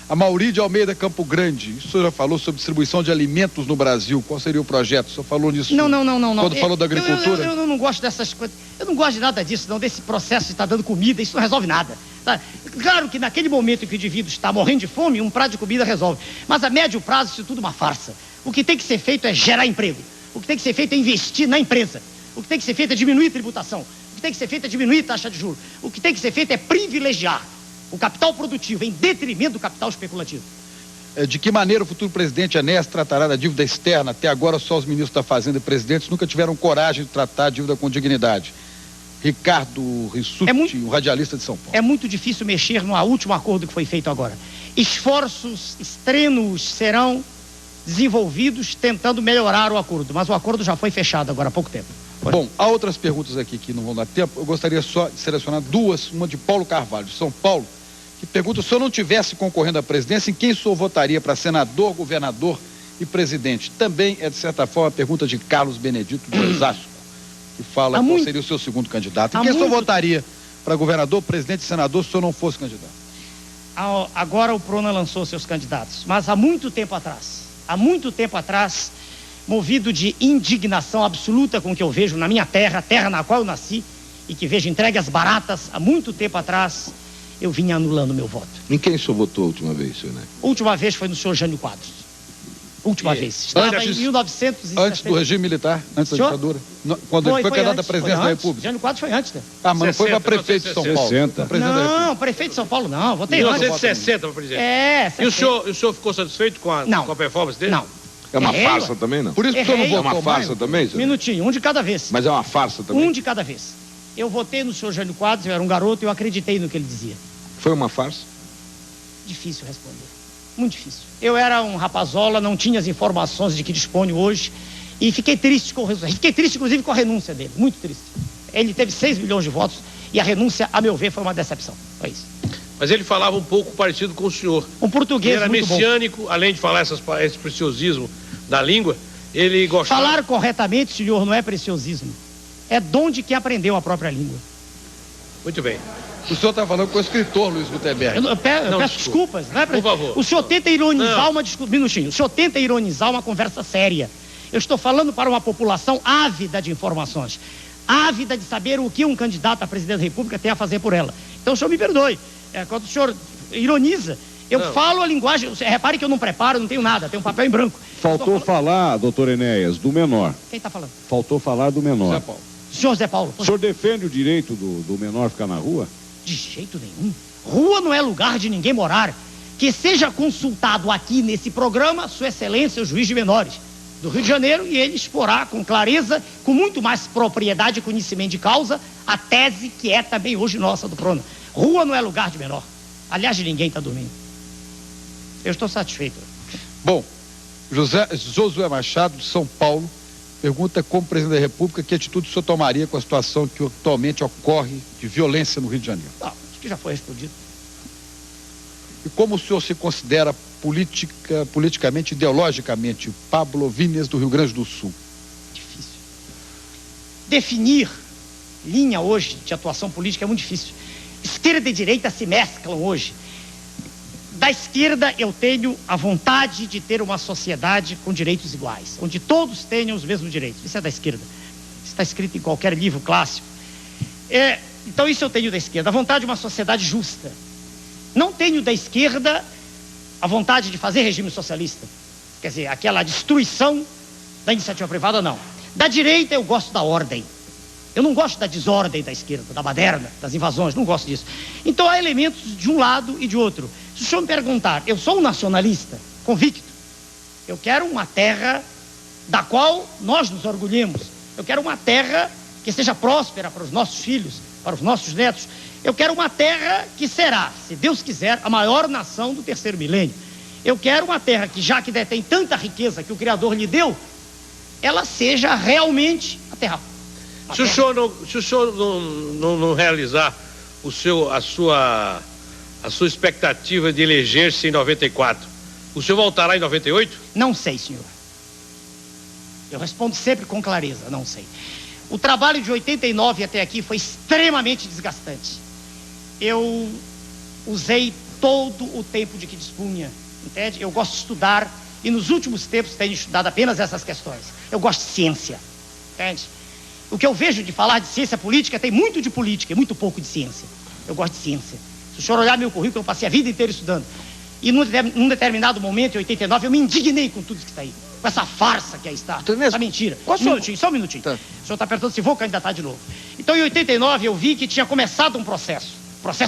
A Mauri de Almeida Campo Grande, o senhor já falou sobre distribuição de alimentos no Brasil, qual seria o projeto? O senhor falou nisso não. Quando falou da agricultura? Eu não gosto dessas coisas, eu não gosto de nada disso, não, desse processo de estar dando comida, isso não resolve nada. Tá? Claro que naquele momento em que o indivíduo está morrendo de fome, um prato de comida resolve, mas a médio prazo isso tudo é uma farsa. O que tem que ser feito é gerar emprego, o que tem que ser feito é investir na empresa, o que tem que ser feito é diminuir tributação, o que tem que ser feito é diminuir taxa de juros, o que tem que ser feito é privilegiar o capital produtivo em detrimento do capital especulativo. De que maneira o futuro presidente Enéas tratará da dívida externa? Até agora só os ministros da Fazenda e presidentes nunca tiveram coragem de tratar a dívida com dignidade. Ricardo Rissuti, um radialista de São Paulo. É muito difícil mexer no último acordo que foi feito agora. Esforços extremos serão desenvolvidos tentando melhorar o acordo, mas o acordo já foi fechado agora há pouco tempo. Bom, há outras perguntas aqui que não vão dar tempo. Eu gostaria só de selecionar duas. Uma de Paulo Carvalho, de São Paulo, que pergunta: se eu não tivesse concorrendo à presidência, em quem o senhor votaria para senador, governador e presidente? Também é, de certa forma, a pergunta de Carlos Benedito de Osasco, que fala qual seria o seu segundo candidato. Em quem o senhor votaria para governador, presidente e senador se o senhor não fosse candidato? Agora o Prona lançou seus candidatos, mas há muito tempo atrás, movido de indignação absoluta com o que eu vejo na minha terra, terra na qual eu nasci, e que vejo entregas baratas há muito tempo atrás, eu vinha anulando meu voto. Em quem o senhor votou a última vez, senhor Neves? A última vez foi no senhor Jânio Quadros. Última vez. Estava em 1960. Antes do regime militar, antes da ditadura? Quando ele foi candidato à presidência da República? Jânio Quadros foi antes, né? Ah, mas não foi para prefeito de São Paulo? 60. Não, prefeito de São Paulo não, votei antes. 1960 para presidente. É, E o senhor ficou satisfeito com a performance dele? Não. É uma Errei, farsa ué. também, não? Por isso que o senhor não Errei. votou É uma farsa também, senhor? Minutinho, um de cada vez. Mas é uma farsa também? Um de cada vez. Eu votei no senhor Jânio Quadros, eu era um garoto e eu acreditei no que ele dizia. Foi uma farsa? Difícil responder. Muito difícil. Eu era um rapazola, não tinha as informações de que disponho hoje e fiquei triste com o resultado. Fiquei triste, inclusive, com a renúncia dele. Muito triste. Ele teve 6 milhões de votos e a renúncia, a meu ver, foi uma decepção. Foi isso. Mas ele falava um pouco parecido com o senhor. Um português ele era muito messiânico, bom. além de falar esse preciosismo da língua, ele gostava... Falar corretamente, senhor, não é preciosismo. É dom de quem aprendeu a própria língua. Muito bem. O senhor está falando com o escritor Luiz Gutenberg. Eu peço desculpas. Não é Por favor. O senhor tenta ironizar Não. minutinho. O senhor tenta ironizar uma conversa séria. Eu estou falando para uma população ávida de informações, ávida de saber o que um candidato a presidente da República tem a fazer por ela. Então o senhor me perdoe. Quando o senhor ironiza, eu falo a linguagem. Repare que eu não preparo, não tenho nada, tenho um papel em branco. Faltou falar, doutor Enéas, do menor. Quem está falando? Faltou falar do menor. Zé Paulo. Senhor Zé Paulo. O senhor defende o direito do menor ficar na rua? De jeito nenhum. Rua não é lugar de ninguém morar. Que seja consultado aqui nesse programa, Sua Excelência, o juiz de menores do Rio de Janeiro, e ele exporá com clareza, com muito mais propriedade e conhecimento de causa, a tese que é também hoje nossa do Prona. Rua não é lugar de menor. Aliás, ninguém está dormindo. Eu estou satisfeito. Bom, Josué Machado, de São Paulo, pergunta como presidente da República que atitude o senhor tomaria com a situação que atualmente ocorre de violência no Rio de Janeiro. Não, acho que já foi respondido. E como o senhor se considera politicamente, ideologicamente, Pablo Vínes do Rio Grande do Sul? Difícil. Definir linha hoje de atuação política é muito difícil. Esquerda e direita se mesclam hoje. Da esquerda eu tenho a vontade de ter uma sociedade com direitos iguais, onde todos tenham os mesmos direitos. Isso é da esquerda. Isso está escrito em qualquer livro clássico. Então isso eu tenho da esquerda, a vontade de uma sociedade justa. Não tenho da esquerda a vontade de fazer regime socialista. Quer dizer, aquela destruição da iniciativa privada, não. Da direita eu gosto da ordem. Eu não gosto da desordem da esquerda, da baderna, das invasões, não gosto disso. Então há elementos de um lado e de outro. Se o senhor me perguntar, eu sou um nacionalista, convicto. Eu quero uma terra da qual nós nos orgulhemos. Eu quero uma terra que seja próspera para os nossos filhos, para os nossos netos. Eu quero uma terra que será, se Deus quiser, a maior nação do terceiro milênio. Eu quero uma terra que, já que detém tanta riqueza que o Criador lhe deu, ela seja realmente a terra. Se o senhor não realizar a sua expectativa de eleger-se em 94, o senhor voltará em 98? Não sei, senhor. Eu respondo sempre com clareza, não sei. O trabalho de 89 até aqui foi extremamente desgastante. Eu usei todo o tempo de que dispunha, entende? Eu gosto de estudar e nos últimos tempos tenho estudado apenas essas questões. Eu gosto de ciência, entende? O que eu vejo de falar de ciência política tem muito de política e muito pouco de ciência. Eu gosto de ciência. Se o senhor olhar meu currículo, eu passei a vida inteira estudando. E num determinado momento, em 89, eu me indignei com tudo isso que está aí. Com essa farsa que aí está. Essa mentira. Só um minutinho. Tá. O senhor está perguntando se vou candidatar de novo. Então, em 89, eu vi que tinha começado um processo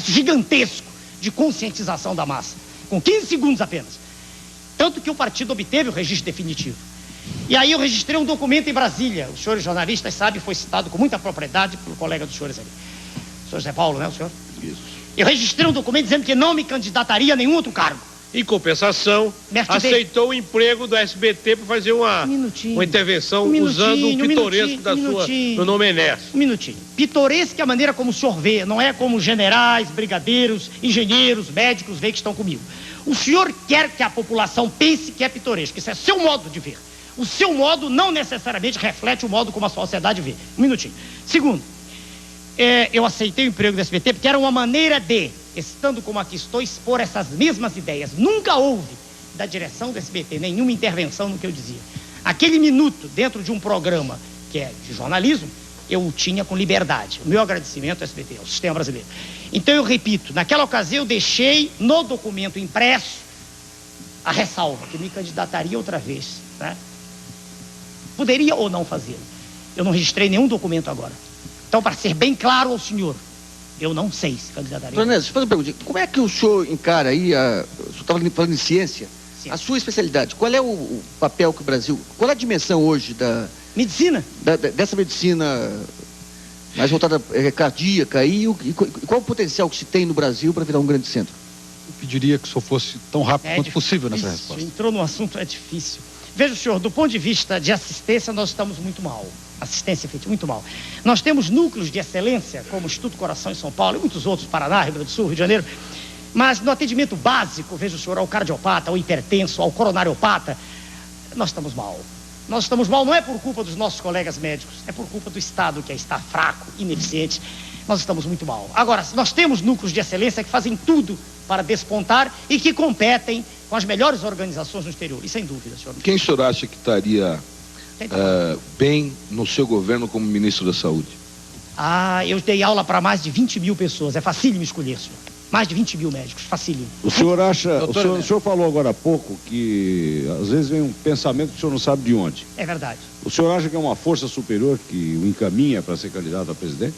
gigantesco de conscientização da massa. Com 15 segundos apenas. Tanto que o partido obteve o registro definitivo. E aí eu registrei um documento em Brasília. Os senhores jornalistas sabem, foi citado com muita propriedade pelo colega dos senhores ali. O senhor Zé Paulo, né, o senhor? Isso. Eu registrei um documento dizendo que não me candidataria a nenhum outro cargo. Em compensação, aceitou o emprego do SBT para fazer uma intervenção usando o pitoresco do nome Enéas. Um minutinho. Pitoresco é a maneira como o senhor vê, não é como generais, brigadeiros, engenheiros, médicos veem que estão comigo. O senhor quer que a população pense que é pitoresco, isso é seu modo de ver. O seu modo não necessariamente reflete o modo como a sociedade vê. Um minutinho. Segundo, eu aceitei o emprego do SBT porque era uma maneira de, estando como aqui estou, expor essas mesmas ideias. Nunca houve, da direção do SBT, nenhuma intervenção no que eu dizia. Aquele minuto dentro de um programa que é de jornalismo, eu o tinha com liberdade. O meu agradecimento ao SBT, ao sistema brasileiro. Então eu repito, naquela ocasião eu deixei no documento impresso a ressalva, que me candidataria outra vez, né? Poderia ou não fazê-lo. Eu não registrei nenhum documento agora. Então, para ser bem claro ao senhor, eu não sei se candidataria. Doutor Enéas, deixa eu fazer uma pergunta. Como é que o senhor encara aí, o senhor estava falando em ciência, sim, a sua especialidade? Qual é o papel que o Brasil, qual é a dimensão hoje da... medicina? Dessa medicina mais voltada cardíaca aí, e qual o potencial que se tem no Brasil para virar um grande centro? Eu pediria que o senhor fosse tão rápido quanto possível nessa resposta. Entrou no assunto, é difícil. Veja, senhor, do ponto de vista de assistência, nós estamos muito mal. Assistência efetiva, muito mal. Nós temos núcleos de excelência, como o Instituto Coração em São Paulo e muitos outros, Paraná, Rio Grande do Sul, Rio de Janeiro, mas no atendimento básico, veja o senhor, ao cardiopata, ao hipertenso, ao coronariopata, nós estamos mal. Nós estamos mal não é por culpa dos nossos colegas médicos, é por culpa do Estado, que está fraco, ineficiente. Nós estamos muito mal. Agora, nós temos núcleos de excelência que fazem tudo para despontar e que competem com as melhores organizações no exterior. E sem dúvida, senhor. Quem o senhor acha que estaria bem no seu governo como ministro da Saúde? Eu dei aula para mais de 20 mil pessoas. É facílimo escolher, senhor. Mais de 20 mil médicos, facílimo. O senhor acha, o senhor falou agora há pouco que às vezes vem um pensamento que o senhor não sabe de onde. É verdade. O senhor acha que é uma força superior que o encaminha para ser candidato a presidente?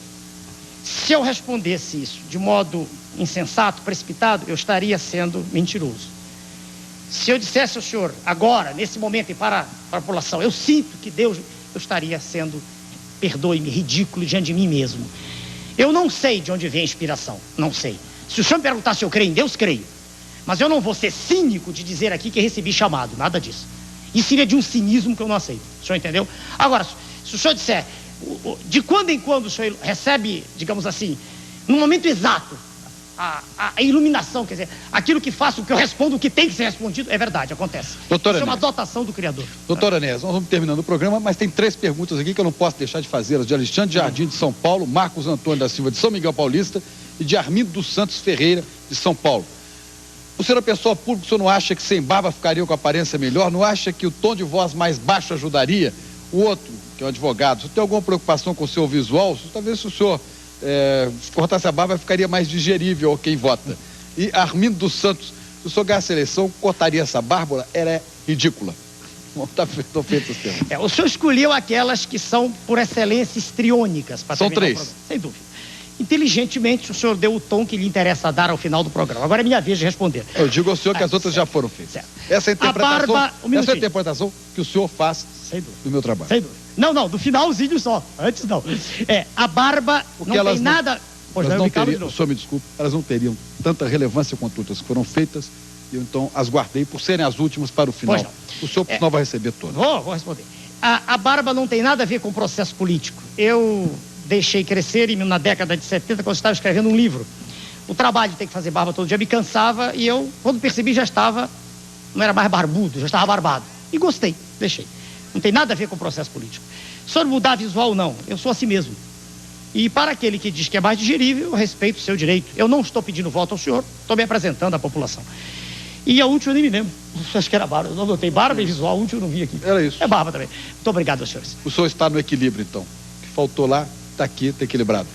Se eu respondesse isso de modo insensato, precipitado, eu estaria sendo mentiroso. Se eu dissesse ao senhor, agora, nesse momento, e para a população, eu sinto que Deus, eu estaria sendo, perdoe-me, ridículo diante de mim mesmo. Eu não sei de onde vem a inspiração, não sei. Se o senhor me perguntar se eu creio em Deus, creio. Mas eu não vou ser cínico de dizer aqui que recebi chamado, nada disso. Isso seria de um cinismo que eu não aceito, o senhor entendeu? Agora, se o senhor disser, de quando em quando o senhor recebe, digamos assim, no momento exato, a iluminação, quer dizer, aquilo que faço, o que eu respondo, o que tem que ser respondido, é verdade, acontece. Doutor Isso é uma dotação do Criador. Doutor Enéas, nós vamos terminando o programa, mas tem 3 perguntas aqui que eu não posso deixar de fazê-las, de Alexandre Jardim, de São Paulo, Marcos Antônio da Silva, de São Miguel Paulista, e de Armindo dos Santos Ferreira, de São Paulo. O senhor é pessoa pública, o senhor não acha que sem barba ficaria com aparência melhor? Não acha que o tom de voz mais baixo ajudaria? O outro, que é um advogado, o senhor tem alguma preocupação com o seu visual? Talvez se o senhor cortasse a barba, ficaria mais digerível a quem vota. E Armindo dos Santos, se o senhor ganhasse a eleição, cortaria essa barba? Ela é ridícula. Estão feitos os temas. O senhor escolheu aquelas que são, por excelência, histriônicas. São 3. Sem dúvida. Inteligentemente, o senhor deu o tom que lhe interessa dar ao final do programa. Agora é minha vez de responder. Eu digo ao senhor que as outras já foram feitas. Certo. Essa é a interpretação que o senhor faz do meu trabalho. Sem dúvida. Não, do finalzinho só. Antes não. A barba porque não tem nada... O senhor me desculpe, elas não teriam tanta relevância quanto outras que foram feitas, e eu então as guardei por serem as últimas para o final. O senhor não vai receber todas. Vou responder. A barba não tem nada a ver com o processo político. Eu deixei crescer na década de 70, quando eu estava escrevendo um livro. O trabalho de ter que fazer barba todo dia me cansava, e eu, quando percebi, já estava, não era mais barbudo, já estava barbado. E gostei, deixei. Não tem nada a ver com o processo político. Sobre mudar visual, não. Eu sou assim mesmo. E para aquele que diz que é mais digerível, eu respeito o seu direito. Eu não estou pedindo voto ao senhor, estou me apresentando à população. E a última eu nem me lembro. Acho que era barba. Eu não notei barba e visual, a última eu não vi aqui. Era isso. É barba também. Muito obrigado aos senhores. O senhor está no equilíbrio, então. O que faltou lá, está aqui, está equilibrado.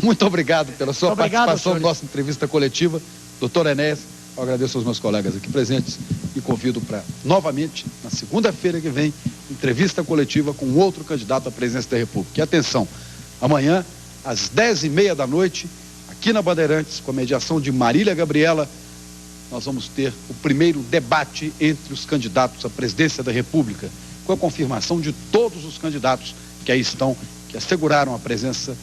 Muito obrigado pela sua participação na nossa entrevista coletiva. Doutor Enéas, eu agradeço aos meus colegas aqui presentes e convido para, novamente, na segunda-feira que vem, entrevista coletiva com outro candidato à presidência da República. E atenção, amanhã, às 10h30 da noite, aqui na Bandeirantes, com a mediação de Marília Gabriela, nós vamos ter o primeiro debate entre os candidatos à presidência da República, com a confirmação de todos os candidatos que aí estão, que asseguraram a presença